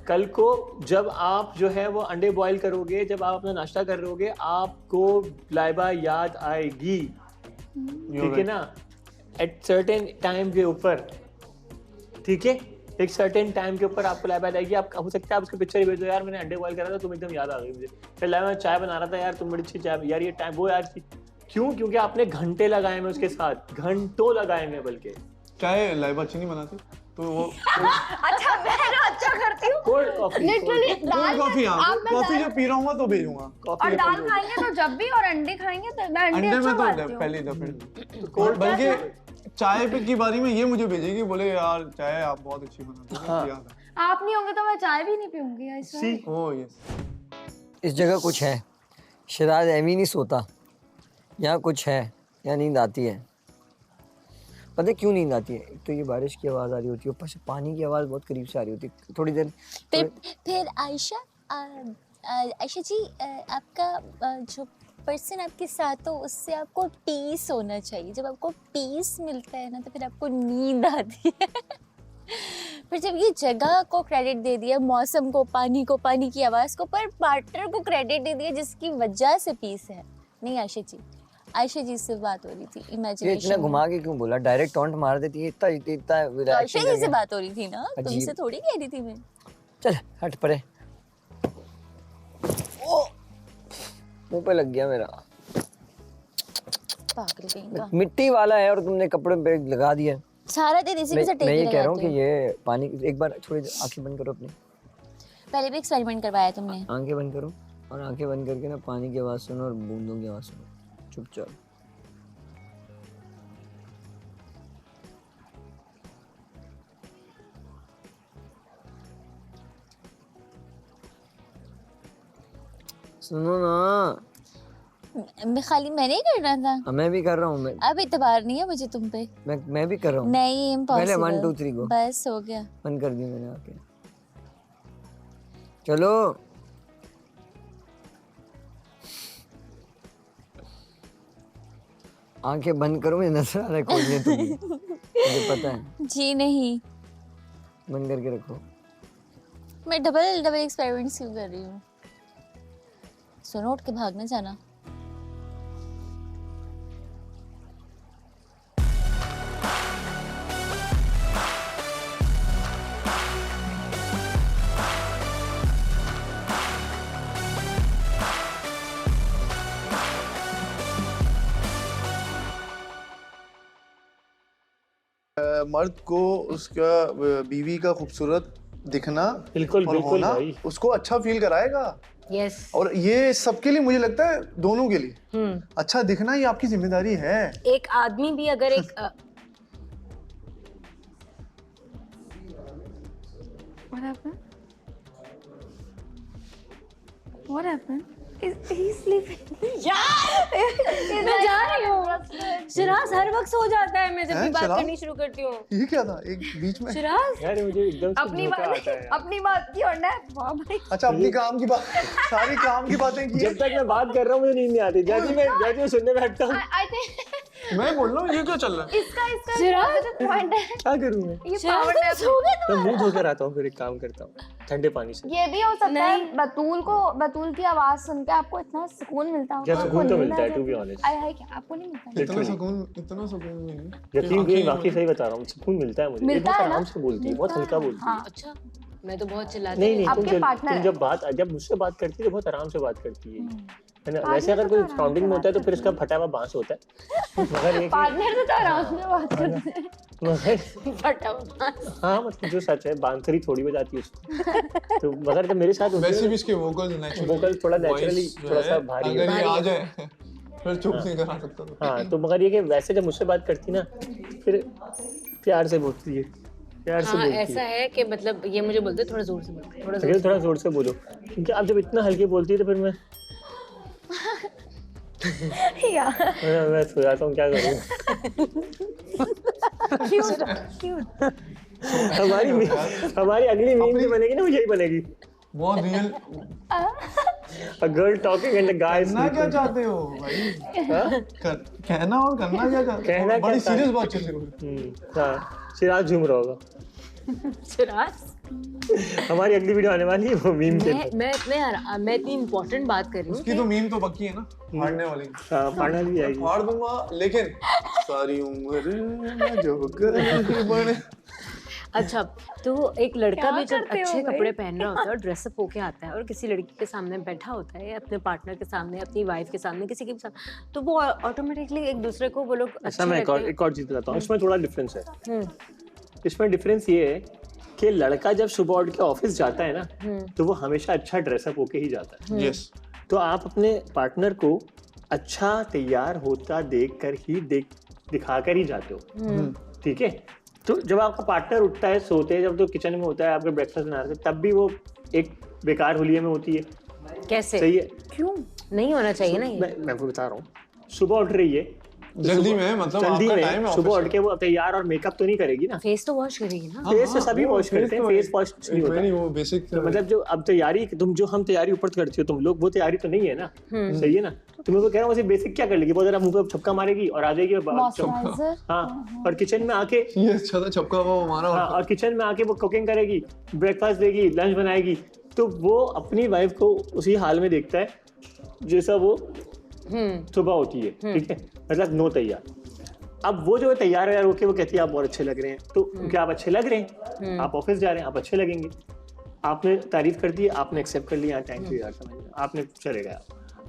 कल को जब आप जो है वो अंडे बॉईल करोगे, जब आप अपना नाश्ता कर रहे होगे, आपको लाइबा याद आएगी, ठीक है ना, एट सर्टेन टाइम के ऊपर, ठीक है। एक सर्टेन टाइम के ऊपर आपको लाइबा आएगी। आप हो सकता है आप उसको पिक्चर ही भेजो, यार मैंने अंडे बॉईल करा था, तुम एकदम याद आ गई मुझे, फिर लाइबा चाय बना रहा था, यार तुम बड़ी अच्छी चाय, यार ये टाइम वो यार की क्यों, क्योंकि आपने घंटे लगाए में उसके साथ, घंटों लगाए में। बल्कि चाय लाइबा अच्छी नहीं बनाती तो वो अच्छा मैं ना अच्छा करती हूँ कोल्ड कॉफी, लिटरली दाल कॉफी, कॉफी जब पी रहा हूँ तो भेजूंगा। और दाल खाएंगे तो जब भी, और अंडे खाएंगे तो मैं अंडे में अच्छा तो खाती हूँ। पहली दफे बल्कि चाय पे की बारी में ये मुझे भेजेगी, बोले यार चाय आप बहुत अच्छी बनाते हो। आप नहीं होंगे तो मैं चाय भी नहीं पीऊंगी। Oh yes. इस जगह कुछ है, शराज एमी नहीं सोता, यहाँ कुछ है, यहाँ नींद आती है। पता है क्यों नींद आती है? एक तो ये बारिश की आवाज़ आ रही होती है, ऊपर से पानी की आवाज़ बहुत करीब से आ रही होती है, थोड़ी देर फिर आयशा जी आपका जो पर्सन आपके साथ हो उससे आपको पीस होना चाहिए। जब आपको पीस मिलता है ना तो फिर आपको नींद आती है। फिर जब ये जगह को क्रेडिट दे दिया, मौसम को, पानी की आवाज़ को, पर पार्टनर को क्रेडिट दे दिया जिसकी वजह से पीस है। नहीं आयशा जी से बात हो रही थी, ये इमेजिनेशन इतना घुमा के क्यों बोला? डायरेक्ट टॉन्ट मार देती है, इतना आयशा जी से बात हो रही थी ना, तुमसे थोड़ी कह रही थी मैं। चल हट परे, मुंह पे लग गया मेरा। पागल कहीं का। मिट्टी वाला है और तुमने कपड़े पे लगा दिया। सारा दिन इसी के साथ टेक मैं ये लगाते कह रहा हूँ कि हो। ये पानी एक बार थोड़ी आंखें बंद करो अपनी। पहले भी एक्सपेरिमेंट करवाया तुमने। आंखें बंद करो और आंखें बंद करके ना पानी की आवाज़ सुनो और बूंदों की आवाज़ सुनो चुपचाप। सुनो ना। खाली मैंने ही करना था। मैं भी कर रहा हूँ। अब इतबार नहीं है मुझे तुम पे। मैं भी कर रहा हूँ। नहीं इम्पॉसिबल। पहले 1 2 3 को बस हो गया। बंद कर दी मैंने आके। चलो आंखें बंद करो, मुझे नजर आ रहा है खोलने तुम्हें, मुझे पता है। जी नहीं, बंद करके रखो। मैं डबल एक्सपेरिमेंट्स क्यों कर रही हूँ? सुनो, उठ के भागने जाना। मर्द को उसका बीवी का खूबसूरत दिखना बिल्कुल और बिल्कुल होना भाई। उसको अच्छा फील कराएगा। यस। और ये सबके लिए, मुझे लगता है दोनों के लिए अच्छा दिखना ये आपकी जिम्मेदारी है। एक आदमी भी अगर एक What happened? What happened? Is he sleeping? मैं जा रही हूँ। शिराज हर वक्त सो जाता है मैं जब भी बात शिराज? करनी शुरू करती हूँ। ये क्या था एक बीच में? शिराज यार मुझे एकदम से अपनी धोखा बात आता है यार। अपनी बात की और ना वाह भाई। अच्छा अपनी काम की बात, सारी काम की बातें की। जब तक मैं बात कर रहा हूँ मुझे नींद नहीं आती। जैसे मैं सुनने बैठता हूँ I think मैं बोल रहा हूँ ये क्या चल रहा है? इसका शिराज? पॉइंट है। क्या करूँ मैं? ये शिराज पावर तुम नैप सो गए मैं मुंह धोकर आता हूँ, फिर एक काम करता हूँ ठंडे पानी से। ये भी हो सकता है बतूल की आवाज सुन के आपको इतना सुकून मिलता हो। क्या सुकून तो मिलता है, टू बी ऑनेस्ट। आय हाय, क्या आपको नहीं मिलता? इतना सुकून नहीं। यकीन करिए, वाकई सही बता रहा हूँ, सुकून मिलता है मुझे। ये मिलता बहुत है ना? आराम से बोलती है, बहुत हल्का बोलती है। अच्छा, मैं तो बहुत चिल्लाती नहीं हूँ। नहीं, आपके partner तुम जब मुझसे बात करती है तो बहुत आराम से बात करती है ना। वैसे अगर कोई साउंडिंग में होता है तो फिर इसका फटा हुआ बांस होता है। मगर ये पार्टनर तो आराम से बात करते हैं। मगर फटाफट। हाँ मतलब जो सच है, बांसुरी थोड़ी बजाती है उसको। तो मगर जब मेरे साथ होती वैसे है भी इसके वोकल वोकल थोड़ा नेचुरली थोड़ा सा भारी अगर है। ये आ जाए फिर चुप नहीं करा सकता तो। हाँ तो मगर ये कि वैसे जब मुझसे बात करती ना फिर प्यार से बोलती है, प्यार से हाँ बोलती ऐसा है कि मतलब ये मुझे बोलते थोड़ा जोर से बोलो, थोड़ा जोर है। से। थोड़ा जोर से बोलो, क्योंकि आप जब इतना हल्के बोलती है तो फिर मैं सो जाता हूँ, क्या करूँ। हमारी अगली मीम जो बनेगी ना वो यही बनेगी। बहुत real. A girl talking and a guy कहना क्या चाहते हो भाई? कहना और करना क्या चाहते हो? बड़ी सीरियस बात चल रही है। हाँ, शिराज झूम रहा होगा। शिराज, हमारी अगली वीडियो आने वाली है वो मीम के ऊपर। मैं इतनी इम्पोर्टेंट बात कर रही हूँ। उसकी तो मीम तो पक्की है ना, फाड़ने वाली। हाँ फाड़ने भी आएगी। फाड़ दूंगा, लेकिन सारी उम्र जो कर बने। अच्छा, तो एक लड़का भी जब करते हो अच्छे भाई? कपड़े पहन रहा होता है और ड्रेसअप होके आता है और किसी लड़की के सामने बैठा होता है, अपने पार्टनर के सामने, अपनी वाइफ के सामने, किसी के भी सामने, तो वो ऑटोमेटिकली एक दूसरे को वो लोग अच्छा अच्छे मैं लगते हैं। एक और चीज बताता हूँ, इसमें थोड़ा डिफरेंस है। इसमें डिफरेंस ये है कि लड़का जब सुबह उठ के ऑफिस जाता है ना तो वो हमेशा अच्छा ड्रेसअप होके ही जाता है। यस। तो आप अपने पार्टनर को अच्छा तैयार होता देखकर ही दिखाकर ही जाते हो, ठीक है। तो जब आपका पार्टनर उठता है, सोते हैं जब तो किचन में होता है, आपका ब्रेकफास्ट बना रहे हैं, तब भी वो एक बेकार हुलिये में होती है। कैसे? सही है, क्यों नहीं होना चाहिए ना ये? मैं आपको बता रहा हूँ। सुबह उठ रही है, जल्दी में है, मतलब जल्दी आपका में टाइम है सुबह ऑफिस उठ के वो तैयार और मेकअप तो नहीं करेगी ना, फेस तो वॉश करेगी ना। फेस तो सभी वॉश करते हैं, फेस वॉश नहीं होता। वो बेसिक तो मतलब जो अब तैयारी तुम जो हम तैयारी ऊपर करती हो तुम लोग, वो तैयारी तो नहीं है ना, सही है ना। तुम्हें वो कह रहा हूँ बेसिक क्या कर लेगी, बहुत जरा मुंह पे छपका मारेगी और आ जाएगी मॉइस्चराइजर। हाँ, और किचन में आके ये अच्छा था छपका वो हमारा। हाँ, और किचन में आके वो कुकिंग करेगी, ब्रेकफास्ट देगी, लंच बनाएगी, तो वो अपनी वाइफ को उसी हाल में देखता है जैसा वो सुबह होती है, ठीक है, मतलब नो तैयार। अब वो जो तैयार है होके वो कहती है आप बहुत अच्छे लग रहे हैं, तो क्या आप अच्छे लग रहे हैं, आप ऑफिस जा रहे हैं, आप अच्छे लगेंगे, आपने तारीफ कर दी, आपने एक्सेप्ट कर लिया, थैंक यू यार, समझ गया, आपने चले गया।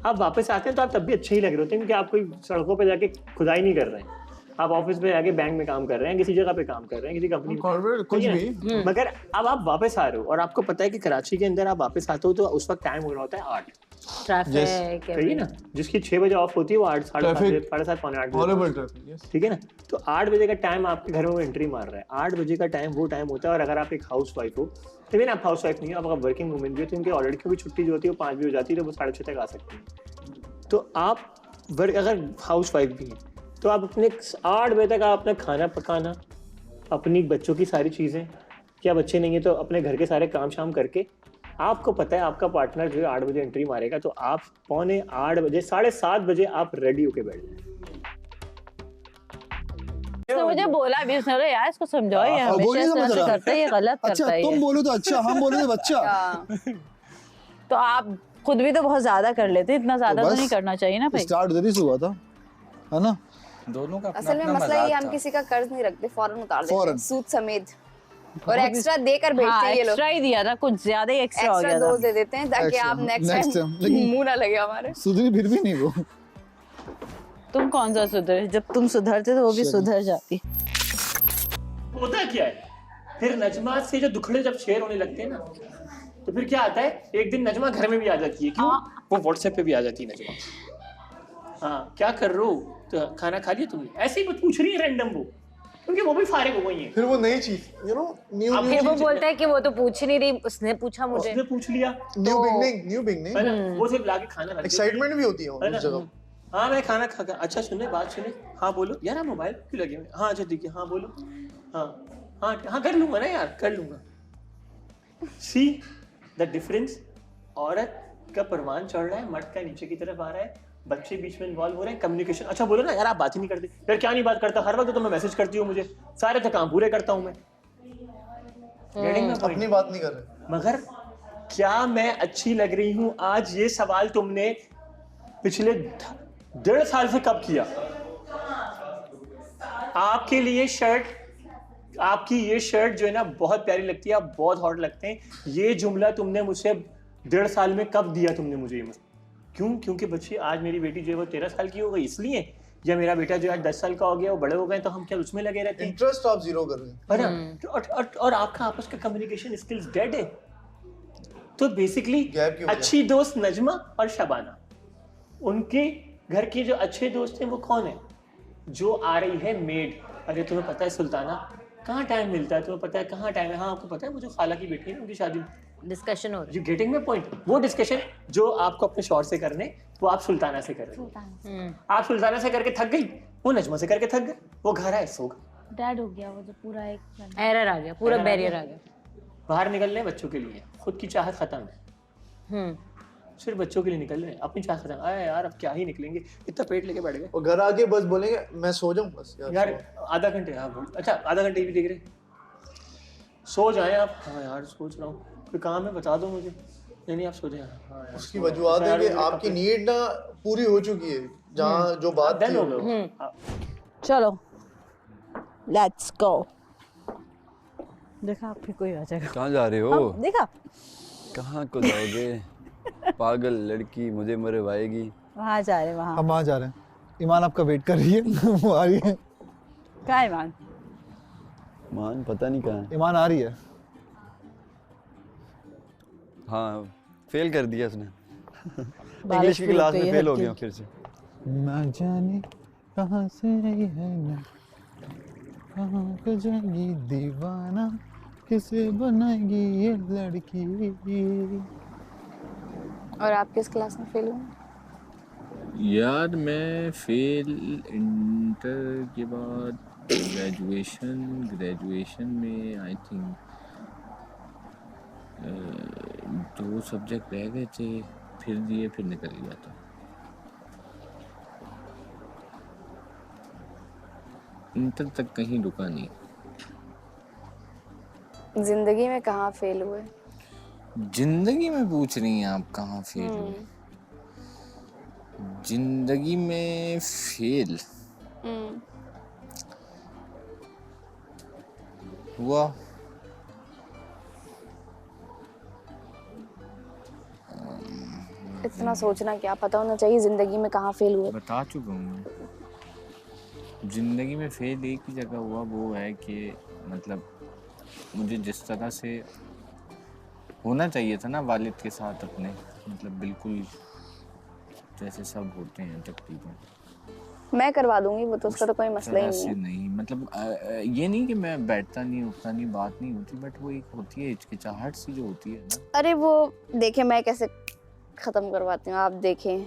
आप वापस आते हैं तो आप तब भी अच्छे ही लग रहे होते हैं, क्योंकि आप कोई सड़कों पे जाके खुदाई नहीं कर रहे हैं, आप ऑफिस में जाके बैंक में काम कर रहे हैं, किसी जगह पे काम कर रहे हैं, किसी कंपनी में, कुछ भी। मगर अब आप वापस आ रहे हो और आपको पता है कि कराची के अंदर आप वापस आते हो तो उस वक्त टाइम हो रहा होता है 8, ट्रैफिक सही है ना, जिसकी 6 बजे ऑफ होती है वो 8, 7:30, 7:30, पौने 8 बजे, ठीक है ना। तो 8 बजे का टाइम आपके घर में वो एंट्री मार रहा है, 8 बजे का टाइम वो टाइम होता है। और अगर आप एक हाउस वाइफ हो, लेकिन आप हाउस वाइफ नहीं हो, आप वर्किंग वुमेन भी हो, तो उनकी ऑलरेडी की छुट्टी जो होती है वो 5 बजे हो जाती है, तो वो 6:30 तक आ सकती है। तो आप अगर हाउस वाइफ भी हैं तो आप अपने 8 बजे तक आप अपना खाना पकाना, अपनी बच्चों की सारी चीज़ें, क्या बच्चे नहीं है तो अपने घर के सारे काम शाम करके, आपको पता है आपका पार्टनर जो है 8 बजे एंट्री मारेगा, तो आप पौने 8 बजे 7:30 बजे आप रेडी होके बैठ जाए। उसने मुझे बोला भी, उसने बोला यार इसको समझाओ, ये बोलिए हमेशा ना ऐसे जरा। करता है, ये गलत अच्छा करता है तुम ये। बोलो तो अच्छा, हम बोले तो बच्चा। तो आप खुद भी तो बहुत ज्यादा कर लेते हैं, इतना ज्यादा तो बस नहीं करना चाहिए ना भाई। स्टार्ट उधर ही से हुआ था, है ना। दोनों का अपना असल में अपना मसला ये, मजाक हम था। किसी का कर्ज नहीं रखते, फौरन उतार देते फौरन। हैं, सूद समेत, और एक्स्ट्रा देकर भेजते हाँ, हैं ये लोग, एक्स्ट्रा ही दिया था, कुछ ज्यादा ही एक्स्ट्रा हो एक्स्ट्रा गया डोज था। दे देते हैं ताकि Extra, आप नेक्स्ट next टाइम time, लेकिन- मुंह ना लगे हमारे। सुधरी फिर भी नहीं वो। तुम कौन सा सुधरे, जब तुम सुधरते तो वो भी सुधर जाती। होता क्या है फिर नजमा से जो दुखड़े जब शेयर होने लगते हैं ना, तो फिर क्या आता है, एक दिन नजमा घर में भी आ जाती है, क्यों, वो व्हाट्सएप पे भी आ जाती है नजमा। हाँ क्या कर रहे हो, तो खाना खा लिया तुमने, ऐसे ही पूछ रही है रैंडम वो, क्योंकि वो भी फारिग हो गई है। फिर वो नई चीज, यू नो, न्यू फिर वो बोलता है कि वो तो पूछ ही नहीं रही, उसने पूछा मुझे, उसने पूछ लिया, न्यू बिगनिंग, है ना, वो सिर्फ लाके खाना रख देती है। एक्साइटमेंट भी होती है है ना? उस जगह। हाँ मैं खाना खा, अच्छा सुने बात सुने, हाँ बोलो यार, आप मोबाइल क्यों लगे हुए, हाँ अच्छा ठीक है, हाँ बोलो, हाँ हाँ हाँ कर लूंगा ना यार, कर लूंगा। सी द डिफरेंस, औरत का परवान चढ़ रहा है, मर्द का नीचे की तरफ आ रहा है, बच्चे बीच में इन्वॉल्व हो रहे हैं, कम्युनिकेशन। अच्छा बोलो ना यार, आप बात ही नहीं करते यार, क्या नहीं बात करता, हर वक्त तो मैं मैसेज करती हूँ, मुझे सारे तो काम पूरे करता हूँ मैं, अपनी बात नहीं कर रहे, मगर क्या मैं अच्छी लग रही हूँ, आज ये सवाल तुमने पिछले 1.5 साल से कब किया? आपके लिए शर्ट, आपकी ये शर्ट जो है ना बहुत प्यारी लगती है, आप बहुत हॉट लगते हैं, ये जुमला तुमने मुझे 1.5 साल में कब दिया तुमने मुझे ये? क्यों? क्योंकि बच्चे आज मेरी बेटी जो है वो 13 साल की हो गई इसलिए, या मेरा बेटा जो है 10 साल का हो गया, वो बड़े हो गए, तो हम क्या उसमें लगे रहते हैं? इंटरेस्ट आप जीरो कर रहे हैं, है ना? और आपका आपस का कम्युनिकेशन स्किल्स डेड है। तो बेसिकली अच्छी दोस्त नजमा और शबाना, उनके घर के जो अच्छे दोस्त हैं वो कौन है? जो आ रही है मेड, अरे तुम्हें पता है सुल्ताना कहाँ टाइम मिलता है, तुम्हें पता है कहाँ टाइम है, हाँ आपको पता है मुझे खाला की बेटी है उनकी शादी, डिस्कशन हो रही है। You getting my point? वो डिस्कशन जो आपको अपने शौहर से करने, वो आप सुल्ताना से कर रहे हो। आप सुल्ताना से करके थक गई, वो नजमा से करके थक गए, वो घर आए सो गए, डैड हो गया वो तो पूरा एक एरर आ गया, पूरा बैरियर आ गया। बाहर निकलने बच्चों के लिए, खुद की चाहत खत्म है, सिर्फ बच्चों के लिए निकल रहे हैं, अपनी चाहत खत्म। अरे यार अब क्या ही निकलेंगे, इतना पेट लेके बैठ गए, और घर आके बस बोलेंगे मैं सो जाऊं बस यार आधा घंटे, हाँ बोल, अच्छा आधा घंटे भी देख रहे, सो जाएं आप, हाँ यार सोच रहा हूँ कोई काम है बता दो मुझे, नहीं आप सो जाएं, हाँ यार उसकी वजूहत है कि आपकी नीड ना पूरी हो चुकी है, जहाँ जो बात डन थी हो गए। चलो लेट्स गो। देखा आप फिर कोई आ जाएगा। कहाँ जा रहे हो? देखा कहाँ को जाओगे? पागल लड़की मुझे मरवाएगी। वहाँ जा रहे हैं, वहाँ। हम वहाँ जा रहे हैं, ईमान आपका वेट कर रही है। वो आ रही है। कहाँ है ईमान? मान पता नहीं कहाँ है। ईमान आ रही है। हाँ फेल कर दिया उसने। इंग्लिश की क्लास में फेल हो गया फिर से। ना जाने कहाँ से आई है ना, कहाँ को जाएगी दीवाना, किसे बनाएगी ये लड़की। और आप किस क्लास में फेल हुए? यार मैं फेल इंटर के बाद ग्रेजुएशन में आई थिंक 2 सब्जेक्ट रह गए थे, फिर दिए, फिर निकल गया था। इंटर तक कहीं रुका नहीं। जिंदगी में कहाँ फेल हुए? जिंदगी में पूछ रही हैं आप कहाँ फेल हुए? जिंदगी में फेल हुआ इतना सोचना क्या, पता होना चाहिए जिंदगी में कहाँ फेल हुए। बता चुका हूँ मैं। जिंदगी में फेल एक ही जगह हुआ, वो है कि मतलब मुझे जिस तरह से होना चाहिए था ना वालिद के साथ अपने, मतलब बिल्कुल जैसे सब होते हैं तकरीबन, मैं करवा दूंगी वो तो, उसका तो कोई मसला ही नहीं है। नहीं मतलब ये नहीं कि मैं बैठता नहीं उठता नहीं, बात नहीं होती, बट वो एक होती है हिचकिचाहट सी जो होती है ना। अरे वो देखे मैं कैसे खत्म करवाती हूँ, आप देखें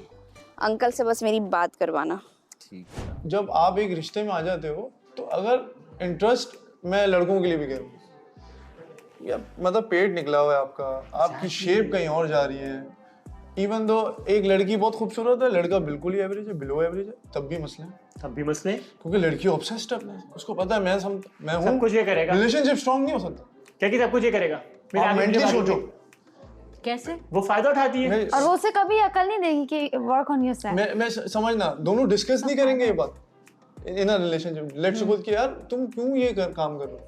अंकल से बस मेरी बात करवाना। ठीक। जब आप एक रिश्ते में आ जाते हो तो अगर इंटरेस्ट, मैं लड़कों के लिए भी कह रहा हूँ, या मतलब पेट निकला हुआ है आपका, आपकी शेप कहीं और जा रही है, इवन दो एक लड़की बहुत खूबसूरत है, लड़का बिल्कुल ही एवरेज है, बिलो एवरेज है, तब भी मसले क्योंकि लड़की ऑब्सेस्ड है, उसको पता है मैं हूँ, सब कुछ ये करेगा, रिलेशनशिप स्ट्रांग नहीं हो सकता। क्या कि सब कुछ ये करेगा, आप मेंटली सोचो कैसे वो फायदा उठाती है और वो उसे कभी अकल नहीं देगी कि वर्क ऑन योर सेल्फ। मैं समझना, दोनों डिस्कस नहीं करेंगे ये बात इन अ रिलेशनशिप। लेट्स सपोज कि यार तुम क्यों ये काम कर रहे हो,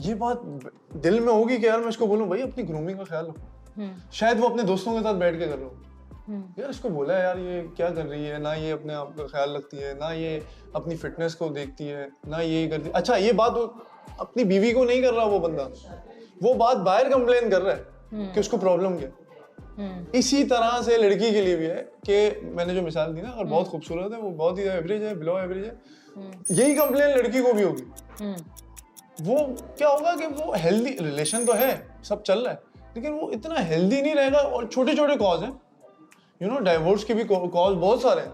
ये बात दिल में होगी कि यार मैं इसको बोलूं भाई अपनी ग्रूमिंग का ख्याल रखो। शायद वो अपने दोस्तों के साथ बैठ के कर रहा हो, यार इसको बोला है यार ये क्या कर रही है, ना ये अपने आप का ख्याल रखती है, ना ये अपनी फिटनेस को देखती है, ना ये करती है। अच्छा ये बात अपनी बीवी को नहीं कर रहा वो बंदा, वो बात बाहर कंप्लेन कर रहा है कि उसको प्रॉब्लम क्या। इसी तरह से लड़की के लिए भी है कि मैंने जो मिसाल दी ना, अगर बहुत खूबसूरत है, वो बहुत ही एवरेज है, बिलो एवरेज है, यही कंप्लेन लड़की को भी होगी। वो क्या होगा कि वो हेल्दी रिलेशन तो है, सब चल रहा है, लेकिन वो इतना हेल्दी नहीं रहेगा। और छोटे छोटे कॉज हैं, यू नो डाइवोर्स के भी कॉज बहुत सारे हैं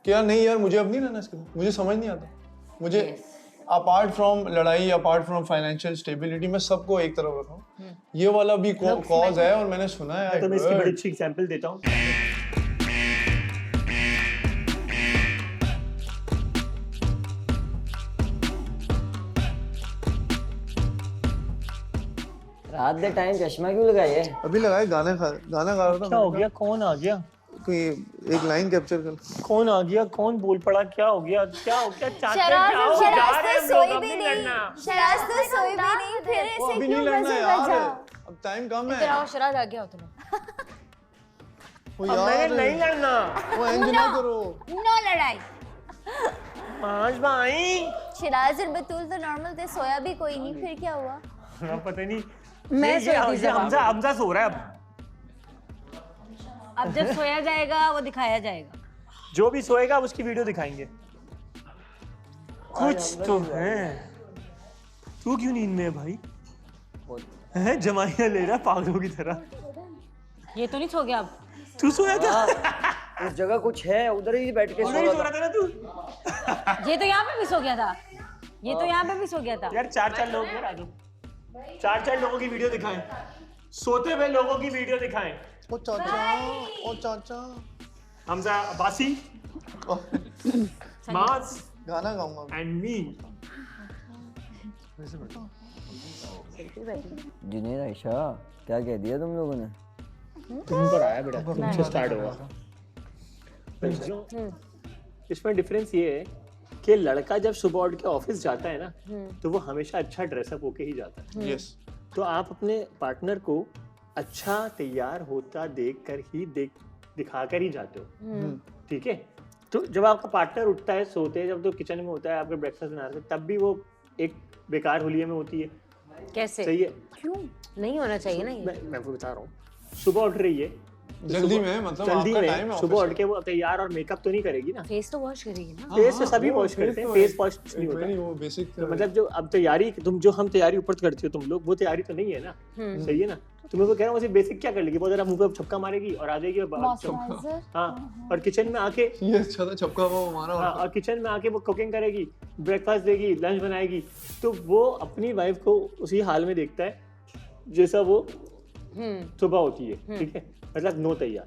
कि यार नहीं यार मुझे अब नहीं रहना इसके बाद, मुझे समझ नहीं आता, मुझे अपार्ट फ्रॉम लड़ाई, अपार्ट फ्रॉम फाइनेंशियल स्टेबिलिटी, मैं सबको एक तरफ रखा हूँ, ये वाला भी कॉज है और मैंने सुना है। तो मैं इसकी बड़ी अच्छी एग्जांपल देता हूँ। रात दे टाइम चश्मा क्यों लगाई है? अभी लगाए, गाना गा रहा था। क्या हो गया, कौन आ गया? कोई एक लाइन कैप्चर कर। कौन आ गया, कौन बोल पड़ा, क्या हो गया, क्या हो गया? शराज तो सोई भी नहीं, फिर ऐसे अभी क्यों नहीं लड़ना बजे यार, बजा? अब टाइम कम है। इधर आओ, शराज आ गया हो तुम्हें। मैंने नहीं लड़ना, वो एंजॉय ना करो। नो लड़ाई। आज भाई शराज और बतूल तो नॉर्मल थे, सोया भी कोई नहीं, फिर क्या हुआ? पता नहीं, मैं ये हमजा सो रहा है। अब जब सोया जाएगा वो दिखाया जाएगा, जो भी सोएगा उसकी वीडियो दिखाएंगे। कुछ तो है। तू क्यों नींद में है भाई? है जमाइयां ले रहा पागलों की तरह। ये तो नहीं सो गया अब? तू सोया था? उस जगह कुछ है, उधर ही बैठ के सो रहा था ना तू? ये तो यहाँ पे भी सो गया था, ये तो यहाँ पे भी सो गया था। यार 4-4 लोग हैं, 4-4 लोगों की वीडियो दिखाएं, सोते हुए लोगों की वीडियो दिखाएं। ओ चाचा हमजा अब्बासी, मास, गाना गाऊंगा एंड मी। जुनैद आयशा क्या कह दिया तुम लोगों ने? तुम पर आया बेटा, तुमसे स्टार्ट हुआ। इसमें डिफरेंस ये है कि लड़का जब सुबह उठ के ऑफिस जाता है ना, तो वो हमेशा अच्छा ड्रेसअप होके ही जाता है। यस। तो आप अपने पार्टनर को अच्छा तैयार होता देखकर ही दिखाकर ही जाते हो, ठीक है? तो जब आपका पार्टनर उठता है, सोते हैं, जब तो किचन में होता है, आपका ब्रेकफास्ट बना रहे हैं, तब भी वो एक बेकार हुलिये में होती है। कैसे? सही है? क्यों नहीं होना चाहिए ना ये? मैं आपको बता रहा हूँ, सुबह उठ रही है, जल्दी में, मतलब जल्दी आपका में टाइम है, सुबह उठ के वो तैयार और मेकअप तो नहीं करेगी ना। फेस तो वॉश करेगी ना। फेस तो सभी वॉश करते हैं, फेस वॉश नहीं होता। वो बेसिक तो मतलब जो अब तैयारी, तुम जो हम तैयारी ऊपर करती हो तुम लोग, वो तैयारी तो नहीं है ना, सही है ना? तो मैं वो कह रहा हूँ वैसे बेसिक क्या कर लेगी, बहुत ज़रा मुंह पे छक्का मारेगी और आ जाएगी और मॉइस्चराइजर हाँ, और किचन में आके ये अच्छा था छक्का वो हमारा। हाँ, और किचन में आके वो कुकिंग करेगी, ब्रेकफास्ट देगी, लंच बनाएगी, तो वो अपनी वाइफ को उसी हाल में देखता है जैसा वो सुबह होती है, ठीक है, मतलब नो तैयार।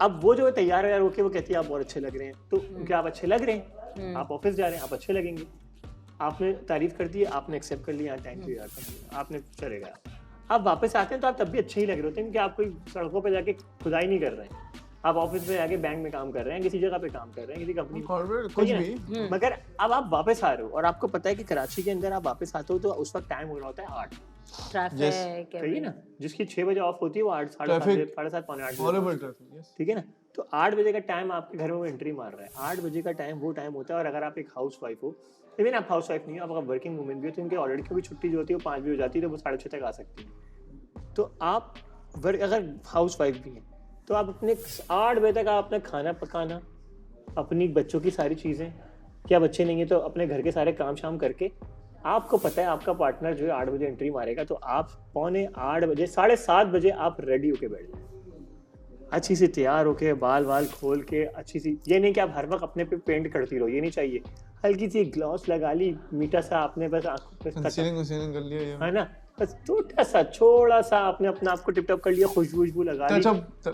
अब वो जो तैयार है होके वो कहती है आप बहुत अच्छे लग रहे हैं, तो क्या आप अच्छे लग रहे हैं, आप ऑफिस जा रहे हैं, आप अच्छे लगेंगे, आपने तारीफ कर दी, आपने एक्सेप्ट कर लिया, थैंक यू यार, आपने चले गया। आप वापस आते हैं तो आप तब भी अच्छे ही लग रहे होते हैं, क्योंकि आप कोई सड़कों पे जाके खुदाई नहीं कर रहे हैं, आप ऑफिस में जाके बैंक में काम कर रहे हैं, किसी जगह पे काम कर रहे हैं, किसी कंपनी में, कुछ भी। मगर अब आप वापस आ रहे हो और आपको पता है कि कराची के अंदर आप वापस आते हो तो उस वक्त टाइम हो रहा होता है 8, ट्रैफिक सही ना, जिसकी 6 बजे ऑफ होती है वो 8, 7:30, 7:30, पौने 8 बजे, ठीक है ना। तो 8 बजे का टाइम आपके घर में वो एंट्री मार रहा है, 8 बजे का टाइम वो टाइम होता है। और अगर आप एक हाउस वाइफ हो, इवन आप हाउस वाइफ नहीं हो, आप वर्किंग वुमेन भी हो, तो उनकी ऑलरेडी कभी छुट्टी जो होती है वो 5 बजे हो जाती है, तो वो 6:30 तक आ सकती है। तो आप अगर हाउस वाइफ भी हैं तो आप अपने 8 बजे तक आप अपना खाना पकाना, अपनी बच्चों की सारी चीज़ें, क्या बच्चे नहीं है तो अपने घर के सारे काम शाम करके, आपको पता है आपका पार्टनर जो है 8 बजे एंट्री मारेगा, तो आप पौने 8 बजे 7:30 बजे आप रेडी होके बैठ जाए, अच्छी सी तैयार होके, बाल वाल खोल के अच्छी सी, ये नहीं कि आप हर वक्त अपने पे पेंट करती रहो, ये नहीं चाहिए, हल्की सी ग्लॉस लगा ली, मीठा सा आपने बस आंखों पे कर लिया है ना, बस छोटा सा आपने अपना आपको टिप टॉप कर लिया, खुशबू लगा ली, अच्छा सा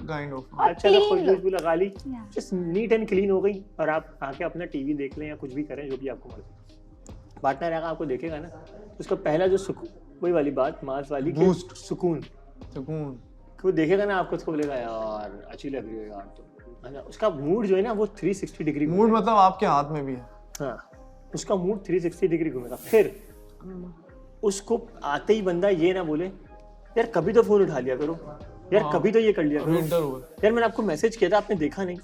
खुशबू लगा ली, जस्ट नीट एंड क्लीन हो गई, और आप आके अपना टीवी देख लें या कुछ भी करें जो भी आपको मर्जी। पार्टनर अगर आपको देखेगा ना, उसका पहला जो वही वाली बात मास वाली सुकून वो देखेगा ना आपको, उसको बोलेगा यार अच्छी लग रही है यार, तो है ना, उसका मूड जो है ना वो 360 डिग्री मूड मतलब आपके हाथ में भी है, हाँ, उसका मूड 360 डिग्री घूमेगा। फिर उसको आते ही बंदा ये ना बोले यार कभी तो फोन उठा लिया करो यार, कभी तो ये कर लिया करो यार, मैंने आपको मैसेज किया था आपने देखा नहीं,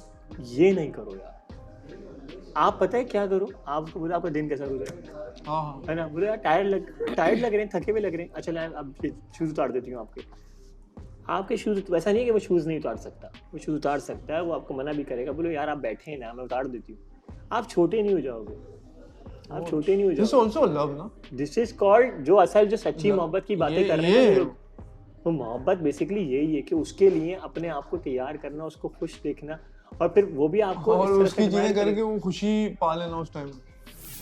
ये नहीं करो यार। आप पता है क्या करो, आपको बोला आपका दिन कैसा गुजरा, है ना, बोले यार टायर्ड लग रहे हैं, थके हुए लग रहे हैं, अच्छा अब शूज उतार देती हूँ आपके शूज, वैसा नहीं है कि वो शूज नहीं उतार सकता, वो शूज उतार सकता है, वो आपको मना भी करेगा, बोलो यार आप बैठे हैं ना, मैं उतार देती हूँ, आप छोटे नहीं हो जाओगे, आप छोटे नहीं हो जाओगे। This is also love, ना? This is called जो असल जो सच्ची मोहब्बत की बातें कर रहे हैं, वो मोहब्बत बेसिकली यही है कि उसके लिए अपने आप को तैयार करना, उसको खुश देखना, और फिर वो भी आपको और उसकी चीजें करके वो खुशी पा लेना उस टाइम।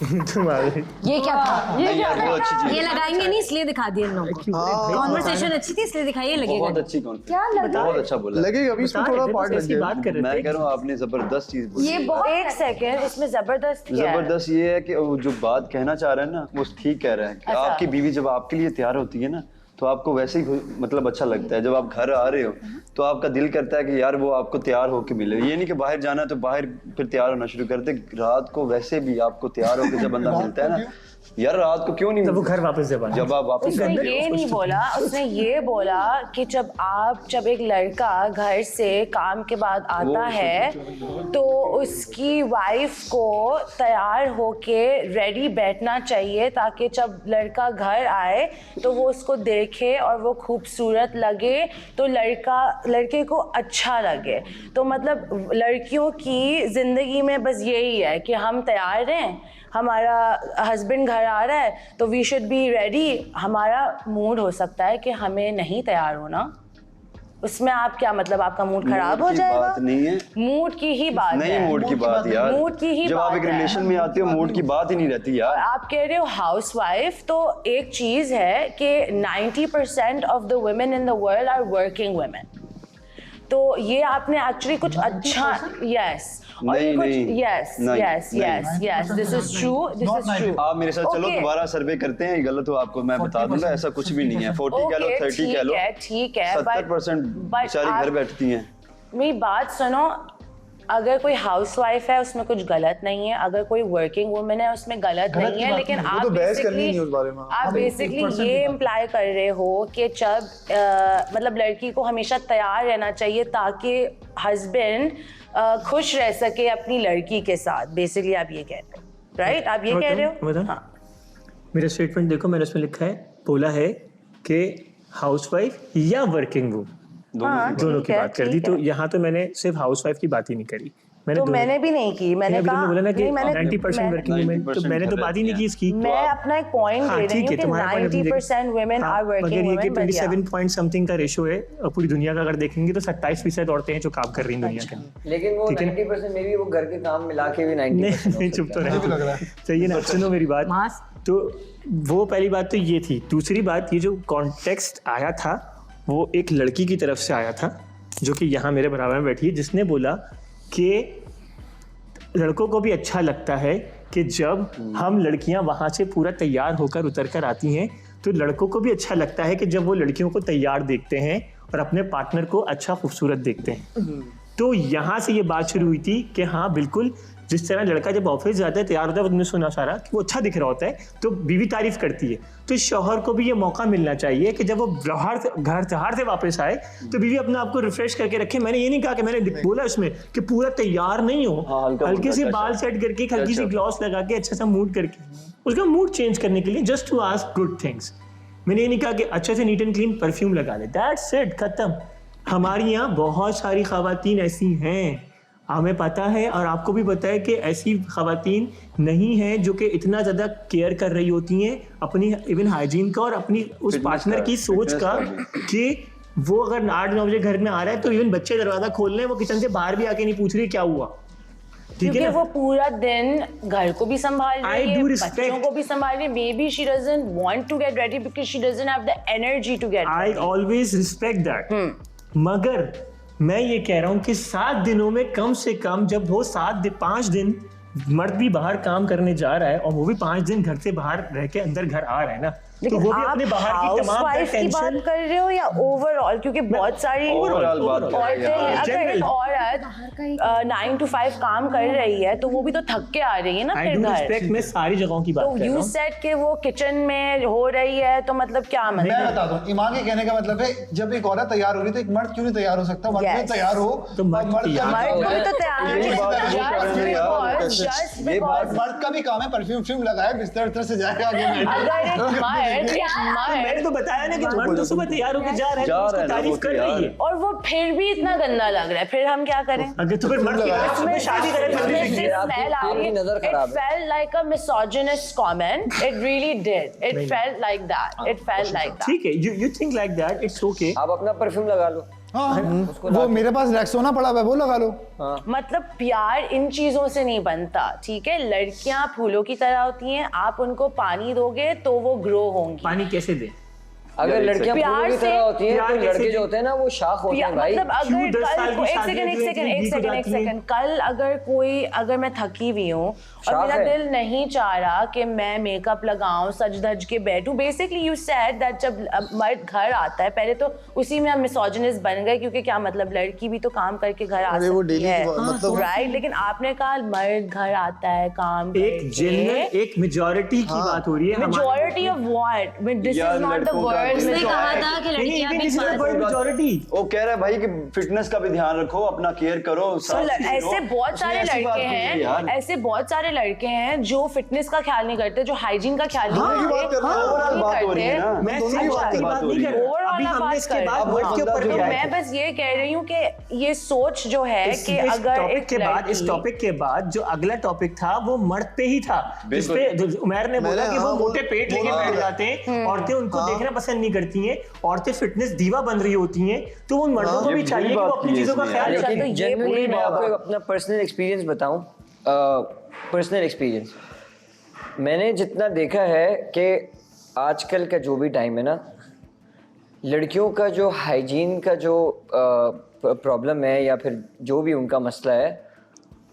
ये क्या था, ये लगाएंगे नहीं इसलिए दिखा दिया इन लोगों को, कॉन्वर्सेशन अच्छी थी इसलिए दिखाई, लगेगा बहुत अच्छी क्या लगा, बहुत अच्छा बोला, लगेगा अभी इसमें थोड़ा पार्ट लग गया, बात कर रहे थे, मैं कह रहा हूँ आपने जबरदस्त चीज बोली। ये बहुत, एक सेकंड, इसमें जबरदस्त ये है कि वो जो बात कहना चाह रहा है ना वो ठीक कह रहा है कि आपकी बीवी जब आपके लिए तैयार होती है ना तो आपको वैसे ही मतलब अच्छा लगता है, जब आप घर आ रहे हो तो आपका दिल करता है कि यार वो आपको तैयार होके मिले, ये नहीं कि बाहर जाना तो बाहर फिर तैयार होना शुरू करते, रात को वैसे भी आपको तैयार होकर जब बंदा मिलता है ना, यार रात को क्यों नहीं, जब वो घर वापस जब आप वापस, उसने ये नहीं बोला, उसने ये बोला कि जब एक लड़का घर से काम के बाद आता है तो उसकी वाइफ को तैयार होके रेडी बैठना चाहिए, ताकि जब लड़का घर आए तो वो उसको देखे और वो खूबसूरत लगे, तो लड़के को अच्छा लगे। तो मतलब लड़कियों की ज़िंदगी में बस यही है कि हम तैयार रहें, हमारा हस्बैंड घर आ रहा है तो वी शुड बी रेडी। हमारा मूड हो सकता है कि हमें नहीं तैयार होना, उसमें आप क्या मतलब आपका मूड खराब हो जाएगा? बात नहीं है, मूड की ही बात नहीं है, मूड की बात यार, मूड की ही जब बात आप एक है। रिलेशन में आते हो मूड की बात ही नहीं रहती यार। आप कह रहे हो हाउस वाइफ, तो एक चीज है कि 90% of the women in the world are working women, तो ये आपने एक्चुअली कुछ अच्छा, yes, yes, this is true. आप मेरे साथ चलो दोबारा सर्वे करते हैं, गलत हो आपको मैं बता दूंगा, ऐसा कुछ भी नहीं है, 40 कह लो 30 कह लो, ठीक है, 70% बेचारी घर बैठती हैं। मेरी बात सुनो, अगर कोई हाउसवाइफ है उसमें कुछ गलत नहीं है, अगर कोई वर्किंग वुमेन है उसमें गलत नहीं है, लेकिन आप बेसिकली ये इम्प्लाई कर रहे हो कि जब मतलब लड़की को हमेशा तैयार रहना चाहिए ताकि हस्बैंड खुश रह सके अपनी लड़की के साथ, बेसिकली आप ये कह रहे हो, राइट? आप ये कह रहे हो? हाँ, मेरा स्टेटमेंट देखो, मैंने उसमें लिखा है, बोला है कि हाउसवाइफ या वर्किंग वुमन दोनों की बात कर दी, तो यहाँ तो मैंने सिर्फ हाउसवाइफ की बात ही नहीं करी, तो मैंने भी नहीं की। मैंने कहा बोला ना कि नहीं, मैंने 90% वर्किंग वुमेन, तो मैंने तो बात ही नहीं की इसकी। मैं अपना एक पॉइंट दे रही हूँ कि 90% वुमेन आर वर्किंग वुमेन। अगर ये 27 पॉइंट समथिंग का रेशो है पूरी दुनिया का अगर देखेंगे तो 27% औरतें हैं जो काम कर रही हैं दुनिया के अंदर। लेकिन वो 90% में भी वो घर के काम मिला के भी 90% नहीं, चुप तो रहे। चाहिए ना, सुनो मेरी बात। तो वो पहली बात तो ये थी। दूसरी बात, ये जो कॉन्टेक्स्ट आया था वो एक लड़की की तरफ से आया था जो कि यहाँ मेरे बराबर में बैठी है, जिसने बोला कि लड़कों को भी अच्छा लगता है कि जब हम लड़कियां वहां से पूरा तैयार होकर उतर कर आती हैं तो लड़कों को भी अच्छा लगता है कि जब वो लड़कियों को तैयार देखते हैं और अपने पार्टनर को अच्छा खूबसूरत देखते हैं। तो यहाँ से ये बात शुरू हुई थी कि हाँ बिल्कुल, जिस तरह लड़का जब ऑफिस जाता है तैयार होता है, तुमने सुना सारा कि वो अच्छा दिख रहा होता है तो बीवी तारीफ करती है, तो शौहर को भी ये मौका मिलना चाहिए कि जब वो घर से वापस आए तो बीवी अपने आप को रिफ्रेश करके रखे। मैंने ये नहीं कहा कि मैंने बोला उसमें कि पूरा तैयार नहीं हो, हल्के से बाल सेट करके, हल्की सी ग्लॉस लगा के, अच्छा सा मूड करके, उसका मूड चेंज करने के लिए, just to ask good things. मैंने ये नहीं कहा कि अच्छे से नीट एंड क्लीन परफ्यूम लगा ले, दैट्स इट, खत्म। हमारी यहाँ बहुत सारी खवातीन ऐसी हैं, हमें पता है और आपको भी पता है कि ऐसी खवातीन नहीं हैं जो कि इतना ज़्यादा केयर कर रही होती हैं अपनी इवन हाइजीन का और अपनी उस पार्टनर की सोच का कि वो अगर 8-9 बजे घर में आ रहा है तो इवन बच्चे दरवाज़ा खोल रहे हैं, वो किचन से बाहर भी आके नहीं पूछ रही क्या हुआ। क्योंकि वो पूरा दिन घर को भी संभाल रही है, बच्चों को भी संभाल रही है। Maybe she doesn't want to get ready because she doesn't have the energy to get ready. I always respect that. मगर मैं ये कह रहा हूँ कि 7 दिनों में कम से कम, जब वो 5 दिन मर्द भी बाहर काम करने जा रहा है और वो भी 5 दिन घर से बाहर रह के अंदर घर आ रहा है ना, तो वो भी अपने बाहर की तमाम की बात कर रहे हो या ओवरऑल? क्योंकि बहुत सारी औरतें, अगर एक औरत 9 to 5 काम कर रही है तो वो भी तो थक के आ रही है ना फिर घर। मैं सारी जगहों की बात कर रहा हूं। यू सेड कि वो किचन में हो रही है तो मतलब क्या मतलब? मैं बता दूं, ईमान के कहने का मतलब है जब एक औरत तैयार हो रही तो एक मर्द क्यों नहीं तैयार हो सकता? मर्द भी तैयार हो तो मर्द तो तैयार। मर्द का भी काम है परफ्यूम लगाए, बिस्तर से जाएगा। मैंने तो बताया ना कि मर्द तो सुबह तैयार होकर जा रहा है, उसको तारीफ कर रही है और वो फिर भी इतना गंदा लग रहा है, फिर हम क्या करें? अगर तो फिर मर्द की शादी करें It felt like a misogynist comment. It really did. It felt like that. It felt like that. ठीक है, you think like that, it's okay. आप अपना परफ्यूम लगा लो। हाँ, वो मेरे पास रेक्सोना पड़ा है, वो लगा लो। मतलब प्यार इन चीजों से नहीं बनता, ठीक है? लड़कियां फूलों की तरह होती हैं, आप उनको पानी दोगे तो वो ग्रो होंगी। पानी कैसे दे? अगर लड़कियां फूलों की तरह होती हैं तो लड़के जो होते हैं ना वो शाख होते हैं भाई। मतलब अगर कल एक सेकंड कल अगर मैं थकी हुई हूँ और मेरा दिल नहीं चाह रहा कि मैं मेकअप लगाऊं, सज धज के बैठूं, बेसिकली यू सेड दैट जब मर्द घर आता है, पहले तो उसी में हम मिसोजिनिस्ट बन गए क्योंकि क्या मतलब लड़की भी तो काम करके घर आ सकती है, राइट? लेकिन आपने कहा मर्द घर आता है काम करके, एक मेजॉरिटी की बात हो रही है। Majority of what? This is not the word. उसने कहा था कि लड़कियां भी मेजॉरिटी। वो कह रहा है भाई कि फिटनेस का भी ध्यान रखो, अपना केयर करो। ऐसे बहुत सारे लड़के हैं, ऐसे बहुत सारे लड़के हैं जो फिटनेस का ख्याल नहीं करते, जो हाइजीन का ख्याल नहीं करते। मैं बस ये कह रही हूँ कि ये सोच जो है कि अगर इस टॉपिक के बाद जो अगला टॉपिक था वो मर्द पे ही था, जिसपे उमर ने बोला कि वो मोटे पेट लेके बैठ जाते हैं, औरतें उनको देखना पसंद नहीं करती हैं, औरतें फिटनेस दीवा बन रही होती हैं, तो उन मर्दों को भी चाहिए कि वो अपनी चीजों का ख्याल रखें। जनरली मैं आपको अपना पर्सनल एक्सपीरियंस बताऊं, पर्सनल एक्सपीरियंस मैंने जितना देखा है कि आजकल का जो भी टाइम है ना, लड़कियों का जो हाइजीन का जो प्रॉब्लम है या फिर जो भी उनका मसला है,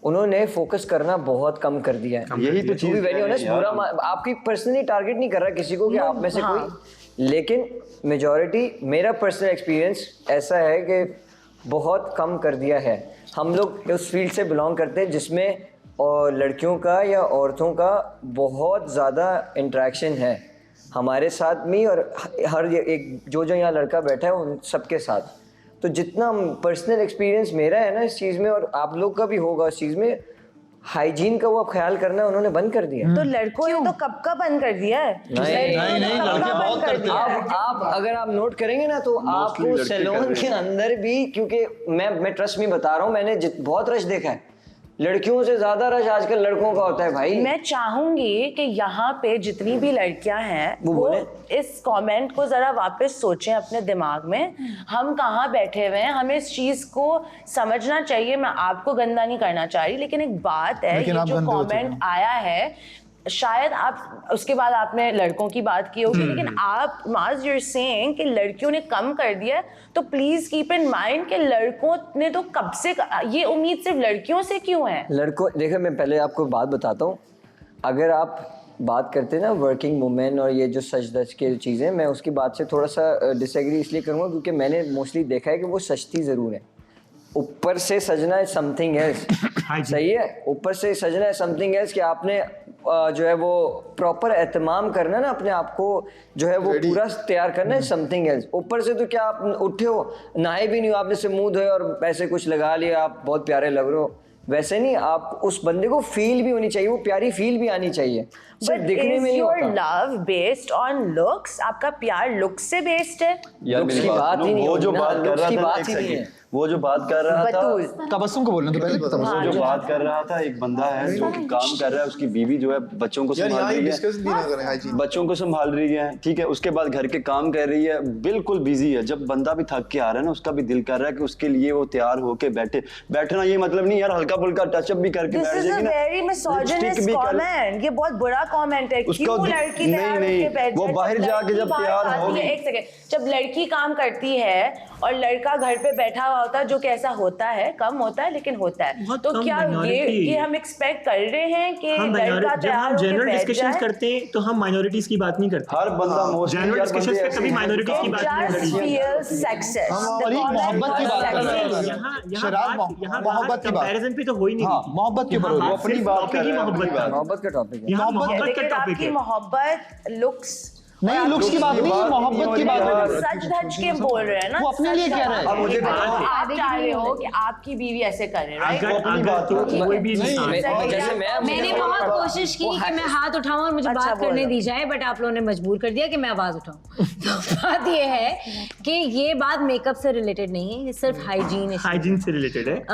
उन्होंने फोकस करना बहुत कम कर दिया है। यही तो चीज़ वेरी ऑनेस्ट, पूरा आपकी पर्सनली टारगेट नहीं कर रहा किसी को कि आप में से कोई, लेकिन मेजॉरिटी, मेरा पर्सनल एक्सपीरियंस ऐसा है कि बहुत कम कर दिया है। हम लोग उस फील्ड से बिलोंग करते हैं जिसमें और लड़कियों का या औरतों का बहुत ज़्यादा इंटरेक्शन है हमारे साथ में और हर एक जो यहाँ लड़का बैठा है उन सबके साथ। तो जितना पर्सनल एक्सपीरियंस मेरा है ना इस चीज़ में और आप लोग का भी होगा इस चीज़ में, हाइजीन का वो ख्याल करना उन्होंने बंद कर दिया। तो लड़कों ने तो कब का बंद कर दिया है? नहीं लड़के बहुत करते हैं। आप अगर आप नोट करेंगे ना तो आपको सैलून के अंदर भी, क्योंकि मैं ट्रस्ट में बता रहा हूँ, मैंने बहुत रश देखा है लड़कियों से ज्यादा रश आजकल लड़कों का होता है भाई। मैं चाहूंगी कि यहाँ पे जितनी भी लड़कियां हैं वो इस कमेंट को जरा वापस सोचें अपने दिमाग में। हम कहाँ बैठे हुए हैं, हमें इस चीज को समझना चाहिए। मैं आपको गंदा नहीं करना चाह रही, लेकिन एक बात है, ये जो कमेंट आया है, शायद आप उसके बाद आपने लड़कों की बात की होगी, लेकिन आप माज यूर सेइंग कि लड़कियों ने कम कर दिया, तो प्लीज कीप इन माइंड कि लड़कों ने तो कब से, ये उम्मीद सिर्फ लड़कियों से क्यों है? लड़कों, देखो मैं पहले आपको बात बताता हूँ। अगर आप बात करते हैं ना वर्किंग वुमेन और ये जो सच धज के चीज़ें, मैं उसकी बात से थोड़ा सा डिसएग्री इसलिए करूँगा क्योंकि मैंने मोस्टली देखा है कि वो सजती ज़रूर है, ऊपर से सजना है समथिंग एल्स। सही है, ऊपर से सजना है समथिंग एल्स कि आपने जो है वो प्रॉपर एहतमाम करना ना अपने आप को, जो है वो पूरा तैयार करना है समथिंग एल्स। ऊपर से तो क्या आप उठे हो, नहाए भी नहीं हो, आपने से मुंह धोए और ऐसे कुछ लगा लिया, आप बहुत प्यारे लग रहे हो, वैसे नहीं। आप उस बंदे को फील भी होनी चाहिए, वो प्यारी फील भी आनी चाहिए। But दिखने में is your love based on looks? आपका प्यार लुक्स से बेस्ड है? यार मेरी बात ही नहीं, वो जो बात कर रहा था, एक सेकंड, वो जो बात कर रहा था, तबस्सुम को बोलने तो पहले वो जो बात कर रहा था, एक बंदा है जो काम कर रहा है, उसकी बीवी जो है बच्चों को संभाल रही है, बच्चों को संभाल रही है, ठीक है, उसके बाद घर के काम कर रही है, बिल्कुल बिजी है। जब बंदा भी थक के आ रहा है ना, उसका भी दिल कर रहा है कि उसके लिए वो तैयार होके बैठे। बैठना ये मतलब नहीं यार, हल्का फुल्का टचअप भी करके बैठ जाएगी ना। वेरी मिसोजिनिस्ट कमेंट, ये बहुत बुरा कमेंट है। क्यों लड़की तैयार होके बैठ जाए? वो बाहर जाके जब तैयार होगी, एक सेकंड, जब लड़की काम करती है और लड़का घर पे बैठा हुआ होता है, जो कि ऐसा होता है, कम होता है लेकिन होता है, तो क्या ये हम एक्सपेक्ट कर रहे हैं कि लड़का तैयार होके जनरल बैठ डिस्कशंस जाए? करते हैं तो हम माइनॉरिटीज की बात नहीं करते। हर बंदा जनरल डिस्कशंस पे कभी माइनॉरिटीज की बात नहीं करते। मोहब्बत की बात कर रहे हैं, शराब मोहब्बत की बात, कंपैरिजन पे तो हो ही नहीं, मोहब्बत के ऊपर अपनी बात कर रहे हैं, मोहब्बत का टॉपिक है, मोहब्बत का टॉपिक है। मोहब्बत लुक्स नहीं, लुक्स की बात नहीं, मोहब्बत की बात हो रही है। सच धज के बोल रहे हैं ना, वो अपने लिए कह रहे हैं। अब मुझे आप चाह रहे हो कि आपकी बीवी ऐसे करे, राइट? कोई भी मैंने बहुत कोशिश की कि मैं हाथ उठाऊं और मुझे बात करने दी जाए, बट आप लोगों ने मजबूर कर दिया कि मैं आवाज उठाऊं। तो बात ये है कि ये बात मेकअप से रिलेटेड नहीं है, ये सिर्फ हाइजीन से रिलेटेड है।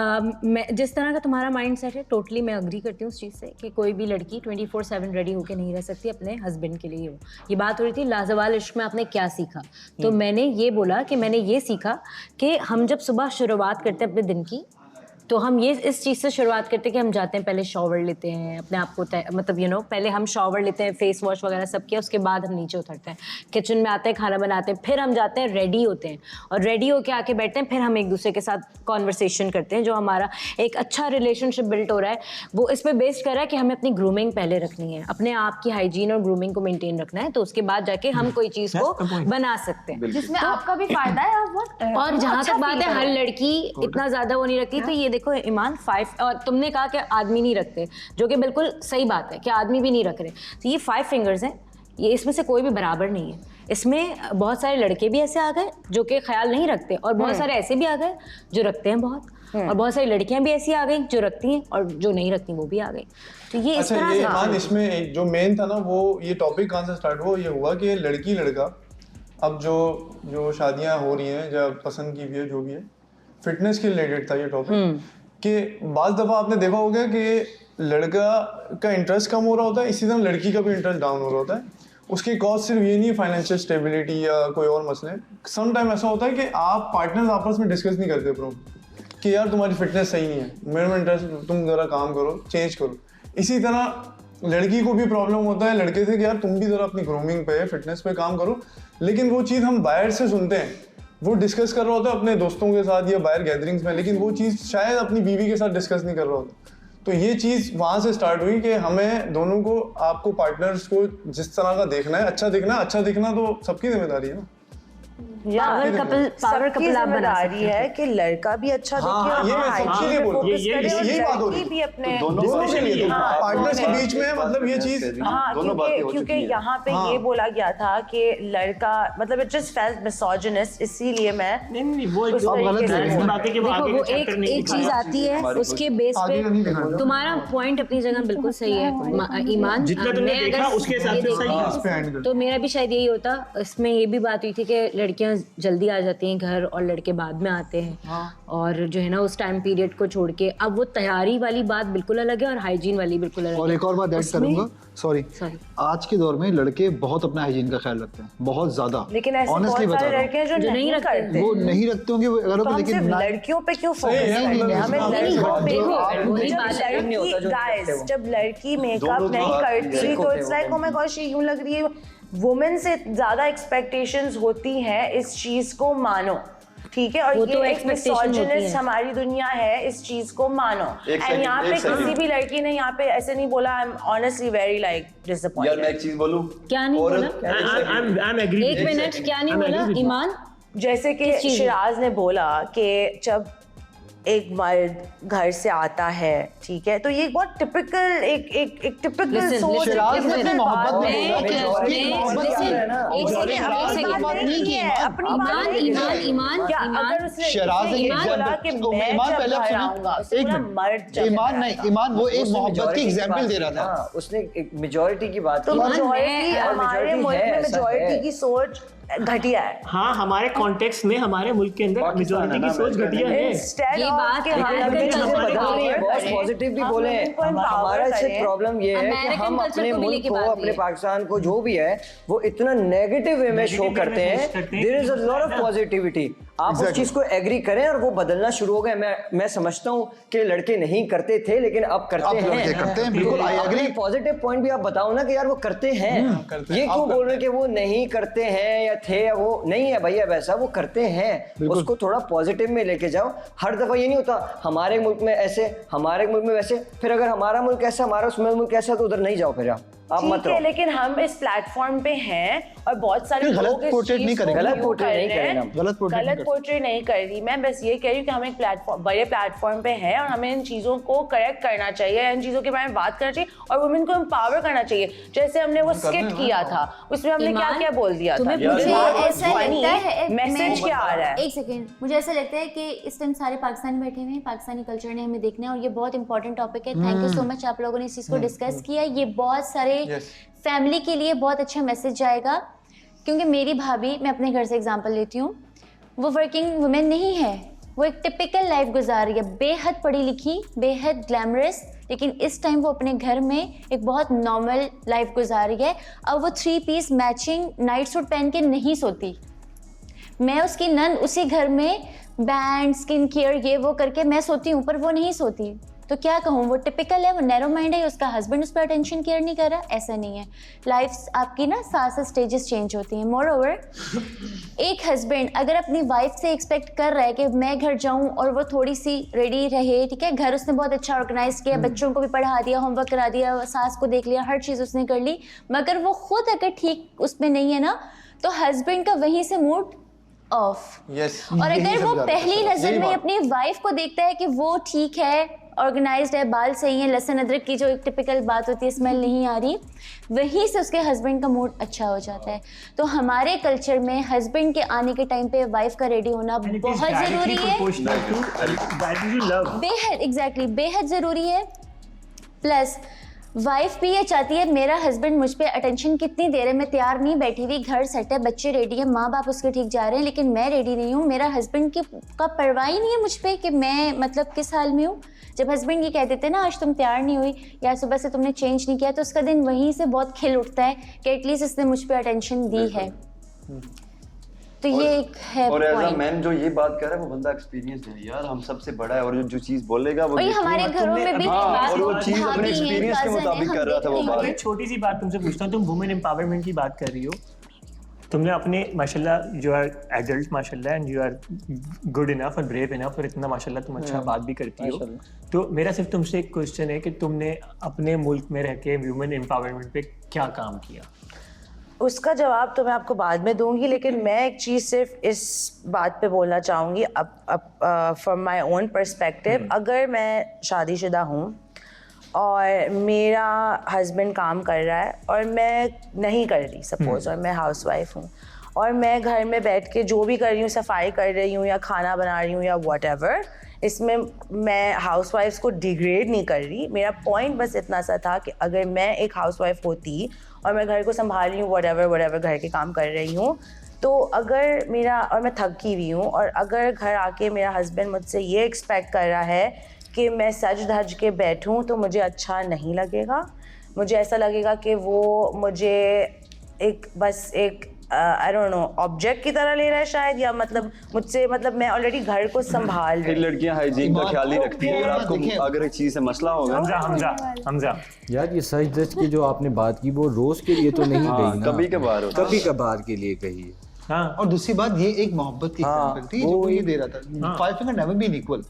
मैं जिस तरह का तुम्हारा माइंड सेट है, टोटली मैं अग्री करती हूँ उस चीज से कि कोई भी लड़की 24/7 रेडी होके नहीं रह सकती अपने हस्बैंड के लिए। ये बात हो रही थी लाजवाल इश्क में आपने क्या सीखा, तो मैंने ये बोला कि मैंने ये सीखा कि हम जब सुबह शुरुआत करते हैं अपने दिन की, तो हम ये इस चीज़ से शुरुआत करते हैं कि हम जाते हैं, पहले शॉवर लेते हैं, अपने आप को मतलब पहले हम शॉवर लेते हैं, फेस वॉश वगैरह सब किया, उसके बाद हम नीचे उतरते हैं, किचन में आते हैं, खाना बनाते हैं, फिर हम जाते हैं, रेडी होते हैं, और रेडी होके आके बैठते हैं, फिर हम एक दूसरे के साथ कॉन्वर्सेशन करते हैं। जो हमारा एक अच्छा रिलेशनशिप बिल्ट हो रहा है, वो इस पर बेस्ड कर रहा है कि हमें अपनी ग्रूमिंग पहले रखनी है, अपने आप की हाइजीन और ग्रूमिंग को मेनटेन रखना है, तो उसके बाद जाके हम कोई चीज़ को बना सकते हैं जिसमें आपका भी फायदा है। और जहाँ तक बात है, हर लड़की इतना ज़्यादा वो नहीं रखती, तो ये देखो ईमान 5, और तुमने कहा कि आदमी नहीं रखते, जो कि बिल्कुल सही बात है कि आदमी भी नहीं रख रहे, तो ये 5 फिंगर्स हैं, ये इसमें से कोई भी बराबर नहीं है। इसमें बहुत सारे लड़के भी ऐसे आ गए जो कि ख्याल नहीं रखते, और बहुत सारे ऐसे भी आ गए जो रखते हैं बहुत, और बहुत सारी लड़कियां भी ऐसी आ गई जो रखती हैं, और जो नहीं रखती वो भी आ गई। तो ये इस तरह से ईमान, इसमें एक जो मेन था ना, वो ये टॉपिक कहाँ से स्टार्ट हुआ, ये हुआ कि लड़की लड़का अब जो शादियां हो रही हैं, जब पसंद की भी है, जो भी है, फिटनेस के रिलेटेड था ये टॉपिक, कि बाज़ दफ़ा आपने देखा होगा कि लड़का का इंटरेस्ट कम हो रहा होता है, इसी तरह लड़की का भी इंटरेस्ट डाउन हो रहा होता है। उसकी कॉज सिर्फ ये नहीं है फाइनेंशियल स्टेबिलिटी या कोई और मसले। सम टाइम ऐसा होता है कि आप पार्टनर्स आपस में डिस्कस नहीं करते प्रॉब्लम कि यार तुम्हारी फिटनेस सही नहीं है, मेरे में इंटरेस्ट, तुम ज़रा काम करो, चेंज करो। इसी तरह लड़की को भी प्रॉब्लम होता है लड़के से कि यार तुम भी ज़रा अपनी ग्रूमिंग पे, फिटनेस पे काम करो, लेकिन वो चीज़ हम बाहर से सुनते हैं, वो डिस्कस कर रहा होता है अपने दोस्तों के साथ या बाहर गैदरिंग्स में, लेकिन वो चीज़ शायद अपनी बीवी के साथ डिस्कस नहीं कर रहा होता। तो ये चीज़ वहाँ से स्टार्ट हुई कि हमें दोनों को, आपको पार्टनर्स को जिस तरह का देखना है, अच्छा दिखना तो सबकी जिम्मेदारी है ना। पावर कपल आप बना रही है कि लड़का भी अच्छा दिखे, ये मैं सबके लिए बोल रही हूं, यही बात हो रही है भी अपने दोनों के लिए, पार्टनर्स के बीच में, मतलब ये चीज, क्योंकि यहाँ पे ये बोला गया था कि लड़का, मतलब इट जस्ट फेल्ट मिसोजिनिस्ट, इसीलिए मैं वो एक चीज आती है उसके बेस पे, तुम्हारा पॉइंट अपनी जगह बिल्कुल सही है ईमान, जितना तुमने देखा उसके हिसाब से सही है, तो मेरा भी शायद यही होता। इसमें ये भी बात हुई थी कि लड़कियां लड़कियां जल्दी आ जाती हैं घर और लड़के बाद में आते हैं और जो है ना उस टाइम पीरियड को छोड़ के अब वो तैयारी वाली बात बिल्कुल अलग है और हाइजीन वाली बिल्कुल अलग है। और एक और बात ऐड करूंगा, सॉरी, आज के दौर में लड़के बहुत अपना हाइजीन का ख्याल रखते हैं, बहुत ज्यादा। लेकिन ऐसे बहुत सारे लड़के हैं जो नहीं रखते, वो नहीं रखते होंगे अगर, तो लेकिन लड़कियों पे क्यों फोकस करते हैं? हमें गाइस, जब लड़की मेकअप नहीं करती तो it's like oh my God she यूं लग रही है। वुमेन से ज्यादा एक्सपेक्टेशंस होती हैं, इस चीज को मानो, ठीक है? और ये तो एक मिसोजिनिस्ट हमारी दुनिया है, इस चीज को मानो। एंड यहाँ पे किसी भी लड़की ने यहाँ पे ऐसे नहीं बोला। I am honestly very like disappointed. यार मैं एक चीज बोलूं, क्या नहीं बोला? एक मिनट, क्या नहीं बोला ईमान? जैसे कि शिराज ने बोला कि जब एक मर्द घर से आता है, ठीक है, तो ये बहुत टिपिकल एक टिपिकल सोच है। ईमान वो एक मोहब्बत की एग्जांपल दे रहा था, उसने एक मेजॉरिटी की बात की। मेजॉरिटी हमारे मुल्क में मेजॉरिटी की सोच घटिया है। हाँ, हमारे कॉन्टेक्स्ट में हमारे मुल्क के अंदर मेजॉरिटी की सोच घटिया है। ये बात बहुत पॉजिटिव भी बोले। हमारा सिर्फ प्रॉब्लम ये है कि हम अपने मुल्क को, अपने पाकिस्तान को जो भी है वो इतना नेगेटिव वे में शो करते हैं। There is a lot of positivity. आप उस चीज को एग्री करें और वो बदलना शुरू हो गया। मैं समझता हूँ कि लड़के नहीं करते थे लेकिन अब करते हैं। बिल्कुल आई एग्री। पॉजिटिव पॉइंट भी आप बताओ ना कि यार वो करते हैं। ये क्यों बोल रहे कि वो नहीं करते हैं या थे या वो नहीं है भैया, वैसा वो करते हैं। उसको थोड़ा पॉजिटिव में लेके जाओ। हर दफा ये नहीं होता हमारे मुल्क में ऐसे, हमारे मुल्क में वैसे, फिर अगर हमारा मुल्क ऐसा, हमारा उसमें मुल्क ऐसा, तो उधर नहीं जाओ फिर आप मत रहो। लेकिन हम इस प्लेटफॉर्म पे हैं और बहुत सारे गलत पोर्ट्रेट नहीं करेंगे, गलत पोर्ट्रेट नहीं कर रही। मैं बस ये कह रही हूँ कि हम एक प्लेटफॉर्म, बड़े प्लेटफॉर्म पे हैं और हमें इन चीजों को करेक्ट करना चाहिए, इन चीजों के बारे में बात करना चाहिए और वुमेन को एम्पावर करना चाहिए। जैसे हमने वो स्किट किया था, उसमें हमने क्या क्या बोल दिया था। मैसेज क्या आ रहा है? एक सेकेंड, मुझे ऐसा लगता है कि इस टाइम सारे पाकिस्तानी बैठे हुए हैं, पाकिस्तानी कल्चर ने हमें देखना है और ये बहुत इंपॉर्टेंट टॉपिक है। थैंक यू सो मच, आप लोगों ने इस चीज को डिस्कस किया। ये बहुत सारे फैमिली के लिए बहुत अच्छा मैसेज जाएगा, क्योंकि मेरी भाभी, मैं अपने घर से एग्जांपल लेती हूँ, वो वर्किंग वुमेन नहीं है, वो एक टिपिकल लाइफ गुजार रही है, बेहद पढ़ी लिखी, बेहद ग्लैमरस, लेकिन इस टाइम वो अपने घर में एक बहुत नॉर्मल लाइफ गुजार रही है। अब वो 3 पीस मैचिंग नाइट सूट पहन के नहीं सोती। मैं उसकी नन उसी घर में बैंड, स्किन केयर, ये वो करके मैं सोती हूँ, पर वो नहीं सोती। तो क्या कहूँ, वो टिपिकल है, वो नैरो माइंड है, उसका हस्बैंड उस पर अटेंशन केयर नहीं कर रहा। ऐसा नहीं है, लाइफ आपकी ना साथ स्टेजेस चेंज होती हैं। मोर ओवर, एक हस्बैंड अगर अपनी वाइफ से एक्सपेक्ट कर रहा है कि मैं घर जाऊँ और वो थोड़ी सी रेडी रहे, ठीक है, घर उसने बहुत अच्छा ऑर्गेनाइज किया, बच्चों को भी पढ़ा दिया, होमवर्क करा दिया, सास को देख लिया, हर चीज़ उसने कर ली, मगर वो खुद अगर ठीक उसमें नहीं है ना, तो हस्बैंड का वहीं से मूड ऑफ। और अगर वो पहली नजर में अपनी वाइफ को देखता है कि वो ठीक है, ऑर्गेनाइज्ड है, बाल सही है, लहसुन अदरक की जो एक टिपिकल बात होती है, स्मेल नहीं आ रही, वहीं से उसके हस्बैंड का मूड अच्छा हो जाता है। तो हमारे कल्चर में हस्बैंड के आने के टाइम पे वाइफ का रेडी होना बहुत ज़रूरी है, बेहद एग्जैक्टली बेहद ज़रूरी है। प्लस वाइफ भी ये चाहती है मेरा हस्बैंड मुझ पे अटेंशन कितनी देर है, मैं तैयार नहीं बैठी हुई, घर सेट है, बच्चे रेडी है, माँ बाप उसके ठीक जा रहे हैं, लेकिन मैं रेडी नहीं हूँ। मेरा हस्बैंड का परवाह ही नहीं है मुझ पे कि मैं मतलब किस हाल में हूँ। जब हस्बैंड ये कह देते हैं ना आज तुम तैयार नहीं हुई या सुबह से तुमने चेंज नहीं किया, तो उसका दिन वहीं से बहुत खिल उठता है कि एटलीस्ट इसने मुझ पे अटेंशन दी है। तो ये एक है और एज अ मैन जो ये बात कर रहा है वो बंदा एक्सपीरियंस्ड है यार, हम सबसे बड़ा है और जो चीज बोलेगा वो हमारे घरों में भी और वो चीज अपने एक्सपीरियंस के मुताबिक कर रहा था वो बात। एक छोटी सी बात तुमसे पूछता हूँ, तुम वुमेन एम्पावरमेंट की बात कर रही हो, तुमने अपने माशाल्लाह यू आर एडल्ट माशाल्लाह and you are good enough और ब्रेव इनफ और इतना माशाल्लाह तुम अच्छा बात भी करती हो। तो मेरा सिर्फ तुमसे एक क्वेश्चन है कि तुमने अपने मुल्क में रह के वुमेन एम्पावरमेंट पे क्या काम किया? उसका जवाब तो मैं आपको बाद में दूंगी, लेकिन मैं एक चीज़ सिर्फ इस बात पे बोलना चाहूँगी फ्रॉम माय ओन पर्सपेक्टिव। अगर मैं शादीशुदा हूँ और मेरा हस्बैंड काम कर रहा है और मैं नहीं कर रही सपोज, और मैं हाउसवाइफ हूँ और मैं घर में बैठ के जो भी कर रही हूँ, सफाई कर रही हूँ या खाना बना रही हूँ या व्हाटएवर, इसमें मैं हाउसवाइफ्स को डिग्रेड नहीं कर रही। मेरा पॉइंट बस इतना सा था कि अगर मैं एक हाउसवाइफ होती और मैं घर को संभाल रही हूँ, व्हाटएवर घर के काम कर रही हूँ, तो अगर मेरा, और मैं थकी हुई हूँ, और अगर घर आके मेरा हस्बैंड मुझसे ये एक्सपेक्ट कर रहा है कि मैं सज धज के बैठूँ, तो मुझे अच्छा नहीं लगेगा। मुझे ऐसा लगेगा कि वो मुझे एक बस एक आई डोंट नो ऑब्जेक्ट की तरह ले रहा है शायद, या मतलब मुझसे, मतलब मैं ऑलरेडी घर को संभाल फिर लड़कियां हाइजीन का ख्याल नहीं रखती हैं। अगर आपको अगर एक चीज़ से मसला होगा, हमजा यार ये सच धज की जो आपने बात की वो रोज के लिए तो नहीं गई ना, कभी कभार होता है। कभी कभार के लिए कही है। हाँ। और दूसरी बात, ये एक मोहब्बत की एग्जांपल थी जो ये दे रहा था। 5 फिंगर नेवर बीन इक्वल,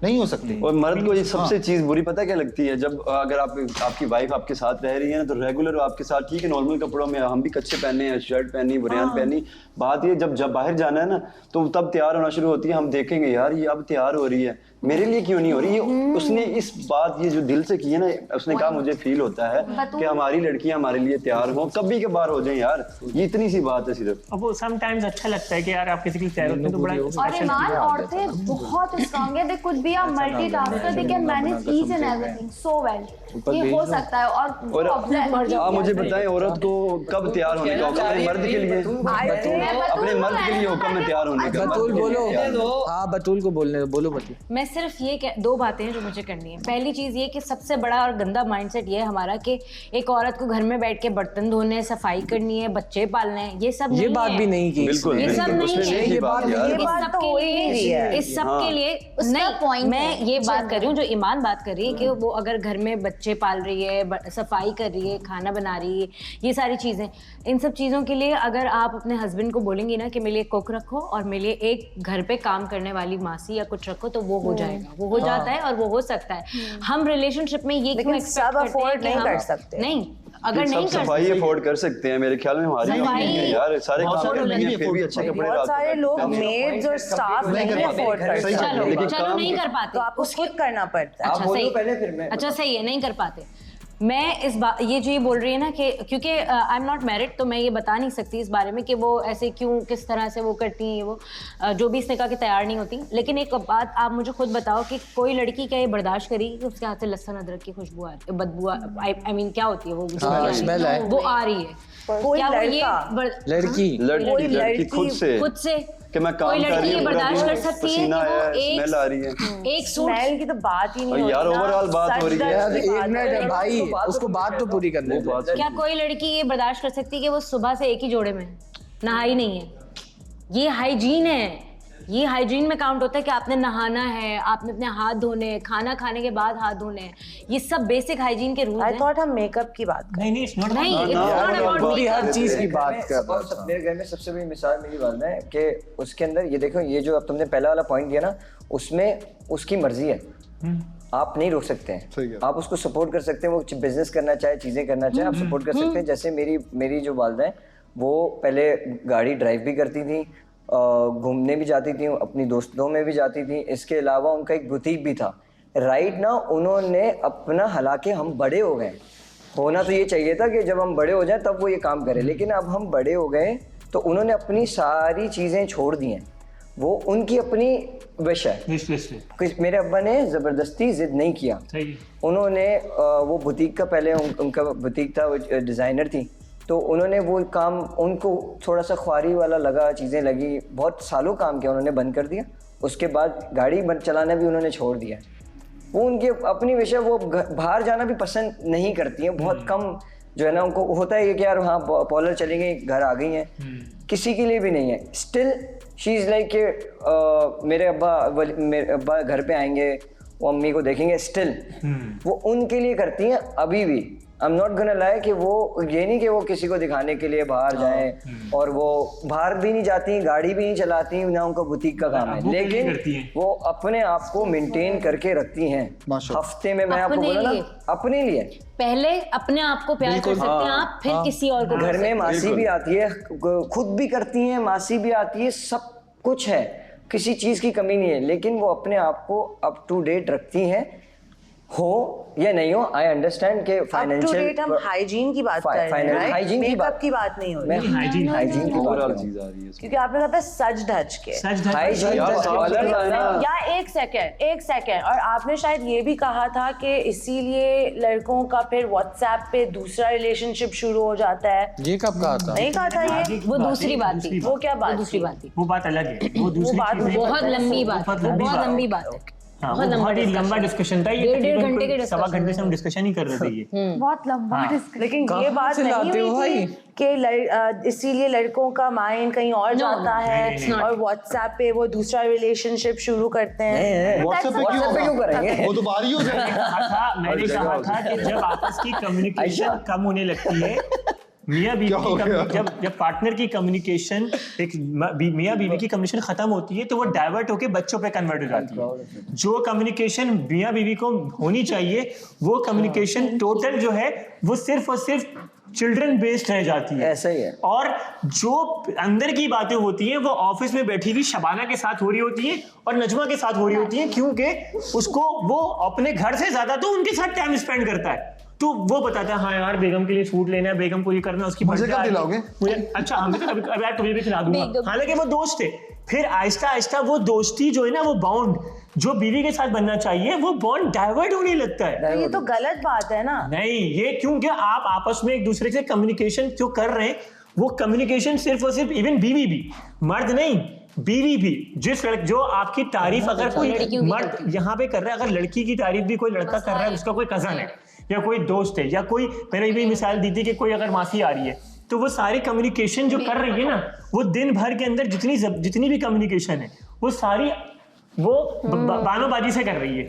नहीं हो सकते। और मर्द को ये सबसे चीज बुरी पता क्या लगती है, जब अगर आपकी वाइफ आपके साथ रह रही है ना, तो रेगुलर आपके साथ, ठीक है नॉर्मल कपड़ों में हम भी कच्चे पहने हैं, शर्ट पहनी, बनियान पहनी, बात ये जब बाहर जाना है ना, तो तब तैयार होना शुरू होती है। हम देखेंगे यार ये अब तैयार हो रही है, मेरे लिए क्यों नहीं हो रही है। उसने इस बात ये जो दिल से की है ना, उसने कहा मुझे फील होता है कि हमारी लड़कियां हमारे लिए तैयार हो, कभी के बार हो जाए यार, ये इतनी सी बात है सिर्फ। अब वो समटाइम्स अच्छा लगता है कि यार आप किसी के लिए तैयार होते हैं तो बड़ा। और ईमान, औरतें बहुत स्ट्रांग है, they could be a multitasker, they can manage each and everything so well. ये हो सकता है। और आप मुझे बताएं, औरत को कब तैयार होने का हुक्म है? मर्द के लिए, अपने मर्द के लिए हुक्म है तैयार होने का। बतूल बोलो। हाँ बतूल को बोलने दो, बोलो बतूल। मैं सिर्फ ये 2 बातें हैं जो मुझे करनी है। पहली चीज़ ये कि सबसे बड़ा और गंदा माइंडसेट ये है हमारा कि एक औरत को घर में बैठ के बर्तन धोने, सफाई करनी है, बच्चे पालने हैं, ये सब ये बात भी नहीं की, बिल्कुल ये सब नहीं है। ये बात इस सब के लिए नहीं, मैं ये बात कर रही हूँ जो ईमान बात कर रही है कि वो अगर घर में बच्चे पाल रही है, सफाई कर रही है, खाना बना रही है, ये सारी चीज़ें, इन सब चीज़ों के लिए अगर आप अपने हस्बैंड को बोलेंगी ना कि मेरे लिए कुक रखो और मेरे लिए एक घर पे काम करने वाली मासी या कुछ रखो, तो वो हो जाएगा, वो हो जाता है और वो हो सकता है। हम रिलेशनशिप में ये क्यों एक्सपेक्ट करते हैं कि हम नहीं, अगर नहीं कर सफाई अफोर्ड कर सकते हैं, मेरे ख्याल में हमारी यार सारे काम करते हैं, फिर भी अच्छे कपड़े बहुत सारे लोग मेड्स और स्टाफ नहीं अफोर्ड कर सकते। चलो नहीं कर पाते, तो आपको खुद करना पड़ता है। अच्छा सही, अच्छा सही है, नहीं कर पाते। मैं इस बात ये जो ये बोल रही है ना कि क्योंकि आई एम नॉट मैरिड, तो मैं ये बता नहीं सकती इस बारे में कि वो ऐसे क्यों, किस तरह से वो करती हैं, वो जो भी इसने कहा कि तैयार नहीं होती। लेकिन एक बात आप मुझे खुद बताओ कि कोई लड़की क्या ये बर्दाश्त करेगी कि उसके हाथ से लहसुन अदरक की खुशबू आ रही, बदबू आई मीन क्या होती है वो, वो आ रही है, क्या वो ये लड़की खुद से कि मैं काम कर रही हूं, बर्दाश्त कर सकती है कि वो स्मेल आ रही है, एक स्मेल की तो बात ही नहीं यार, ओवरऑल बात हो रही है। एक मिनट है भाई, उसको बात तो पूरी करने दो। क्या कोई लड़की ये बर्दाश्त कर सकती है कि वो सुबह से एक ही जोड़े में नहाई नहीं है? ये हाइजीन है, ये हाइजीन में काउंट होता है कि आपने नहाना है, आपने अपने हाथ धोने, खाना खाने के बाद हाथ धोने हैं, ये सब बेसिक हाइजीन के रूल हैं। आई थॉट हम मेकअप की बात कर। नहीं, पूरी हर चीज की बात कर रहा था। मेरे घर में सबसे बड़ी मिसाल मेरी वालदा है कि उसके अंदर ये देखो, ये जो अब तुमने पहला वाला पॉइंट दिया ना, उसमें उसकी मर्जी है, आप नहीं रोक सकते हैं, आप उसको सपोर्ट कर सकते हैं, वो बिजनेस करना चाहे, चीज़ें करना चाहे, आप सपोर्ट कर सकते हैं। जैसे मेरी जो वालदा है वो पहले गाड़ी ड्राइव भी करती थी, घूमने भी जाती थी, अपनी दोस्तों में भी जाती थी, इसके अलावा उनका एक बुटीक भी था। राइट ना, उन्होंने अपना, हालांकि हम बड़े हो गए, होना तो ये चाहिए था कि जब हम बड़े हो जाएं तब वो ये काम करें, लेकिन अब हम बड़े हो गए तो उन्होंने अपनी सारी चीज़ें छोड़ दी हैं, वो उनकी अपनी विश है। मेरे अब्बा ने ज़बरदस्ती ज़िद नहीं किया, उन्होंने वो बुटीक का, पहले उनका बुटीक था, वो डिज़ाइनर थी, तो उन्होंने वो काम, उनको थोड़ा सा ख्वारी वाला लगा, चीज़ें लगी, बहुत सालों काम किया, उन्होंने बंद कर दिया। उसके बाद गाड़ी चलाना भी उन्होंने छोड़ दिया। वो उनकी अपनी विषय, वो बाहर जाना भी पसंद नहीं करती हैं, बहुत कम जो है ना, उनको होता है कि यार हाँ पार्लर चली गई, घर आ गई हैं, किसी के लिए भी नहीं है। स्टिल शी इज़ लाइक कि मेरे अब्बा घर पे आएंगे, वो अम्मी को देखेंगे, स्टिल वो उनके लिए करती हैं अभी भी। I am not gonna lie कि वो ये नहीं कि वो किसी को दिखाने के लिए बाहर जाएं, और वो बाहर भी नहीं जाती, गाड़ी भी नहीं चलाती, ना उनका बुटीक का काम है, लेकिन वो अपने आप को मेंटेन करके रखती हैं। हफ्ते में मैं आपको बोला ना, अपने लिए पहले अपने आप को प्यार कर सकते हैं आप, फिर किसी और को। घर में मासी भी आती है, खुद भी करती हैं, मासी भी आती है, सब कुछ है, किसी चीज़ की कमी नहीं है, लेकिन वो अपने आप को अप टू डेट रखती हैं। हो या नहीं हो, आई अंडरस्टैंड कि फाइनेंशियल हम हाइजीन की बात कर रहे हैं, राइट? हाइजीन की मेकअप की बात नहीं हो रही, मैं हाइजीन की बात कर चीज आ रही है क्योंकि आपने कहा था सज धज के या एक सेकंड और आपने शायद ये भी कहा था कि इसीलिए लड़कों का फिर व्हाट्सएप पे दूसरा रिलेशनशिप शुरू हो जाता है। ये कब कहा था? नहीं कहा था ये, वो दूसरी बात थी। वो क्या बात? दूसरी बात थी, वो बात अलग है, वो दूसरी बात बहुत लंबी बात, बहुत लंबी बात है। हाँ, बहुत ही लंबा डिस्कशन था ये, डेढ़ घंटे के सवा घंटे से हम डिस्कशन ही कर रहे थे ये। बहुत लंबा डिस्कशन। लेकिन ये बात नहीं हुई थी कि इसीलिए लड़कों का माइंड कहीं और जाता है और व्हाट्सएप पे वो दूसरा रिलेशनशिप शुरू करते हैं। व्हाट्सएप पे क्यों करेंगे? वो तो बाहर ही हो जाएगा। मैंने कहा था कि जब आपस की कम्युनिकेशन कम होने लगती है, मियाँ बीवी की जब पार्टनर की कम्युनिकेशन एक मियाँ बीवी की कम्युनिकेशन खत्म होती है तो वो डाइवर्ट होके बच्चों पे कन्वर्ट हो जाती है। जो कम्युनिकेशन मियाँ बीवी को होनी चाहिए वो कम्युनिकेशन टोटल जो है वो सिर्फ और सिर्फ चिल्ड्रन बेस्ड रह जाती है। ऐसा ही है। और जो अंदर की बातें होती हैं वो ऑफिस में बैठी हुई शबाना के साथ हो रही होती है और नजमा के साथ हो रही होती है, क्योंकि उसको वो अपने घर से ज्यादा तो उनके साथ टाइम स्पेंड करता है। तो वो बताता है हाँ यार बेगम के लिए सूट लेना है, बेगम को ये करना है, उसकी मुझे कब दिलाओगे? मुझे अच्छा हमें तो अब यार तुझे भी खिला दूंगा। हालांकि वो दोस्त थे, फिर आहिस्ता आहिस्ता वो दोस्ती जो है ना, वो बॉन्ड जो बीवी के साथ बनना चाहिए वो बॉन्ड डाइवर्ट होने लगता है। तो ये तो गलत बात है ना। नहीं, ये क्योंकि आप आपस में एक दूसरे से कम्युनिकेशन जो कर रहे हैं वो कम्युनिकेशन सिर्फ और सिर्फ इवन बीवी भी, मर्द नहीं बीवी भी, जिस जो आपकी तारीफ अगर कोई मर्द यहाँ पे कर रहा है, अगर लड़की की तारीफ भी कोई लड़का कर रहा है, उसका कोई कजन है या कोई दोस्त है या कोई, मैंने भी मिसाल दी थी कि कोई अगर मासी आ रही है तो वो सारी कम्युनिकेशन जो कर रही है ना, वो दिन भर के अंदर जितनी भी कम्युनिकेशन है वो सारी वो बानोबाजी से कर रही है,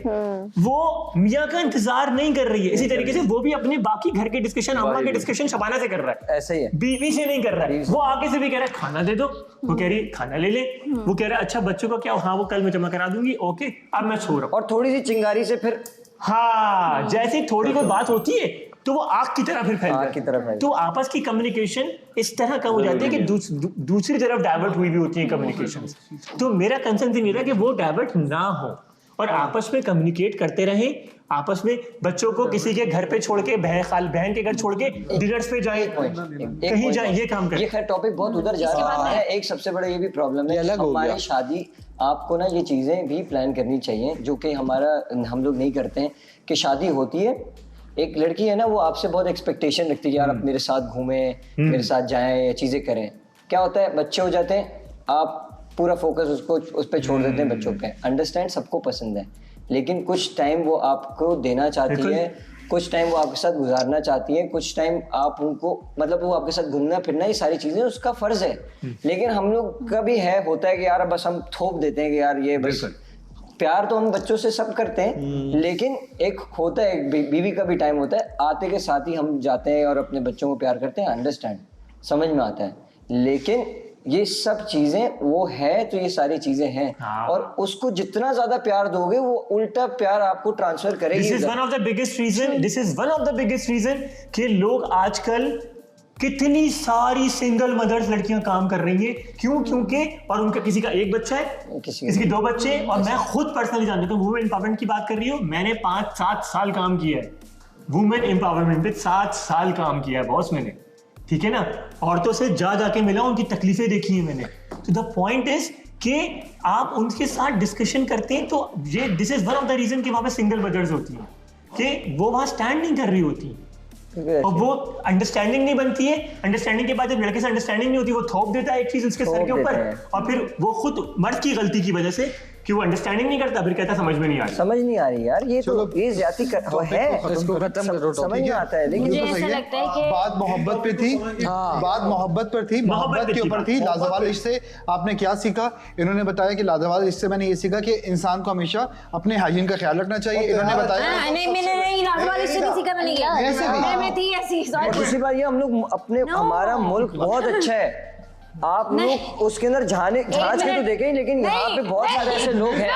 वो मियाँ का इंतजार नहीं कर रही है। इसी तरीके से वो भी अपने बाकी घर के डिस्कशन, अम्मा के डिस्कशन शबाना से कर रहा है, ऐसे ही है। बीवी से नहीं कर रहा है। वो आगे से भी कह रहा है खाना दे दो, वो कह रही खाना ले ले, वो कह रहा है अच्छा बच्चों को क्या, हाँ वो कल मैं जमा करा दूंगी, ओके अब मैं सो रहा हूँ। और थोड़ी सी चिंगारी से फिर हाँ, जैसे थोड़ी कोई बात होती है तो वो आग की तरह फिर फैलता है। तो आपस की कम्युनिकेशन इस तरह कम हो जाती है कि दूसरी तरफ डाइवर्ट हुई भी होती है कम्युनिकेशन। तो मेरा कंसर्न ये था कि वो डाइवर्ट ना हो और आपस में कम्युनिकेट करते रहें, आपस में बच्चों को किसी के घर पे छोड़ के, बहन के घर छोड़ के डिनर्स पे जाए, कहीं जाए, ये काम करें। ये खैर टॉपिक बहुत उधर जा रहा है। एक सबसे बड़ा ये भी प्रॉब्लम है, हमारी शादी, आपको ना ये चीजें भी प्लान करनी चाहिए जो कि हम लोग नहीं करते हैं। कि शादी होती है, एक लड़की है ना, वो आपसे बहुत एक्सपेक्टेशन रखती है, यार आप मेरे साथ घूमें, मेरे साथ जाएं या चीजें करें। क्या होता है, बच्चे हो जाते हैं, आप पूरा फोकस उस पर छोड़ देते हैं बच्चों पे। अंडरस्टैंड, सबको पसंद है, लेकिन कुछ टाइम वो आपको देना चाहती है, कुछ टाइम वो आपके साथ गुजारना चाहती है, कुछ टाइम आप उनको, मतलब वो आपके साथ घूमना फिरना, ये सारी चीजें उसका फर्ज है। लेकिन हम लोग का भी होता है कि यार बस हम थोप देते हैं कि यार ये बस, प्यार तो हम बच्चों से सब करते हैं, लेकिन एक होता है, एक बीवी का भी टाइम होता है, आते के साथ ही हम जाते हैं और अपने बच्चों को प्यार करते हैं। अंडरस्टैंड, समझ में आता है, लेकिन ये सब चीजें वो है, तो ये सारी चीजें हैं। और उसको जितना ज्यादा प्यार दोगे वो उल्टा प्यार आपको ट्रांसफर करेगी। This is one of the biggest reason कि लोग आजकल कितनी सारी सिंगल मदर्स लड़कियां काम कर रही हैं। क्यों? क्योंकि और उनका किसी का एक बच्चा है, किसी के 2 बच्चे। और मैं खुद पर्सनली जानता हूँ, वुमेन एम्पावरमेंट की बात कर रही हूँ, मैंने 5-7 साल काम किया है वुमेन एम्पावरमेंट पे, 7 साल काम किया है बॉस मैंने, ठीक है ना। औरतों से जाके मिला, उनकी तकलीफें देखी है मैंने। तो द पॉइंट इज कि आप उनके साथ डिस्कशन करते हैं, तो ये this is one of the reason कि वहां पे सिंगल मदर्स होती हैं, कि वो वहां स्टैंड नहीं कर रही होती और वो अंडरस्टैंडिंग नहीं बनती है। अंडरस्टैंडिंग के बाद जब लड़के से अंडरस्टैंडिंग नहीं होती, वो थोप देता है एक चीज उसके सर के ऊपर, और फिर वो खुद मर्द की गलती की वजह से कि वो अंडरस्टैंडिंग नहीं करता, फिर कहता समझ में नहीं आ रही, समझ नहीं आ रही यार, ये तो ये ज्यादती है, इसको खत्म करो, समझ में आता है। लेकिन मुझे ऐसा लगता है कि बात मोहब्बत पे थी, बात मोहब्बत पर थी, मोहब्बत के ऊपर थी। लाजवाब इश्क से आपने क्या सीखा? इन्होंने बताया कि लाजवाब इश्क से मैंने ये सीखा कि इंसान को हमेशा अपने हाइजीन का ख्याल रखना चाहिए। इन्होंने बताया नहीं, मैंने लाजवाब इश्क से नहीं सीखा, मैंने मैं थी ऐसी। दूसरी बात ये, हम लोग अपने, हमारा मुल्क बहुत अच्छा है, आप लोग उसके अंदर झांच के तो देखें, लेकिन यहाँ पे बहुत सारे ऐसे लोग हैं।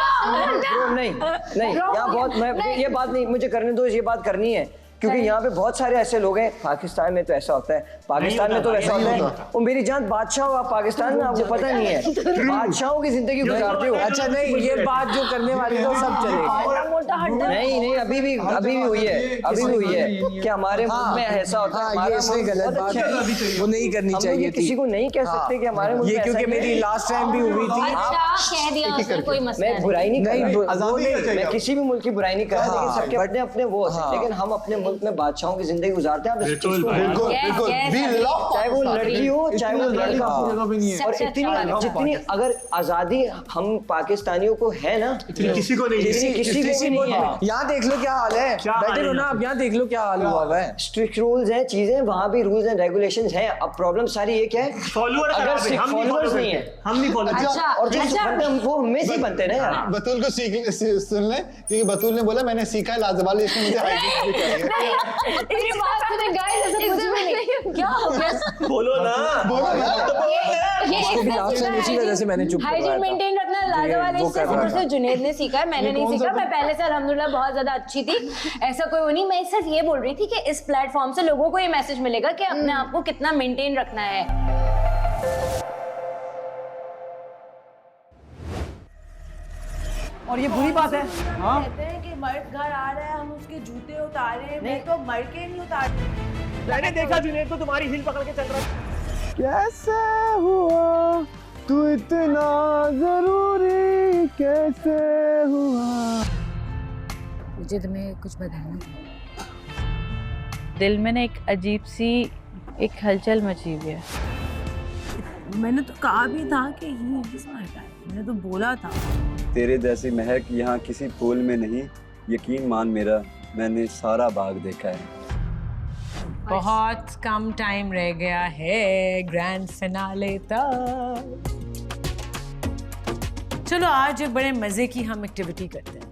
नहीं, यहाँ बहुत, मैं ये बात नहीं, मुझे करने दो, ये बात करनी है, क्योंकि यहाँ पे बहुत सारे ऐसे लोग हैं। पाकिस्तान में तो ऐसा होता है, पाकिस्तान में तो ऐसा होता है। और मेरी जान बादशाह हो आप पाकिस्तान में, आपको पता नहीं है, बादशाहों की जिंदगी गुजारते हो। अच्छा नहीं, ये बात जो करने वाली तो सब चलेगा। नहीं अभी भी हुई है कि हमारे मुल्क में ऐसा होता है। ये इसमें गलत बात है, वो नहीं करनी चाहिए थी। किसी को नहीं कह सकते कि हमारे मुल्क में ये क्योंकि मेरी लास्ट टाइम भी हुई थी। कह दिया उसने, कोई मसला मैं बुराई नहीं कर आजादी मैं किसी भी मुल्क की बुराई नहीं कर रहा, लेकिन सबके अपने अपने वो होते हैं। लेकिन हम अपने मुल्क में बादशाहों की जिंदगी गुजारते हैं। बिल्कुल चाहे वो लड़की हो चाहे वो लड़का हो, और जितनी अगर आजादी हम पाकिस्तानियों को है ना, किसी को नहीं, किसी को नहीं है। यहाँ देख लो क्या हाल है, बैठे रहो ना आप, यहाँ देख लो क्या हाल हुआ है। स्ट्रिक्ट रूल्स हैं, चीजें वहाँ भी रूल्स एंड रेगुलेशंस हैं। अब प्रॉब्लम सारी ये क्या है, फॉलोअर्स नहीं है, हम नहीं फॉलो। और जो बनते हैं वो हमें से बनते हैं ना यार। बतूल को सुन ले, क्योंकि बतूल ने बोला मैंने सीखा है लाजवाब, इसने मुझे हाइजीन भी कराई। ये बात सुने गाइस, ऐसा कुछ भी नहीं। क्या हो गया? बोलो ना। उसको भी लास्ट टाइम इसी वजह से मैंने चुप करवाया था। हाइजीन मेंटेन रखना लाजवाब है, सिर्फ जुनैद ने सीखा है, मैंने नहीं सीखा। मैं पहले से अल्हम्दुलिल्लाह बहुत ज्यादा अच्छी थी, ऐसा कोई वो नहीं। मैं सिर्फ ये बोल रही थी कि इस प्लेटफॉर्म से लोगों को ये मैसेज मिलेगा कि अपने आप को कितना मेंटेन रखना है। और ये बुरी बात है। हाँ, कहते हैं कि मर्द घर आ रहा है, हम उसके जूते उतारे, मैं तो मर के नहीं उतार। मैंने देखा जुनैद को तुम्हारी हिल पकड़ के चल रहा है। कैसे हुआ तू इतना जरूरी, कैसे हुआ? मुझे तुम्हें कुछ बताना था। दिल में ना एक अजीब सी एक हलचल मची हुई है। मैंने तो कहा भी था कि ही इज माय गाय, मैंने तो बोला था। तेरे जैसी महक यहाँ किसी फूल में नहीं, यकीन मान मेरा, मैंने सारा बाग देखा है। बहुत कम टाइम रह गया है ग्रैंड फिनाले तक। चलो आज एक बड़े मजे की हम एक्टिविटी करते हैं।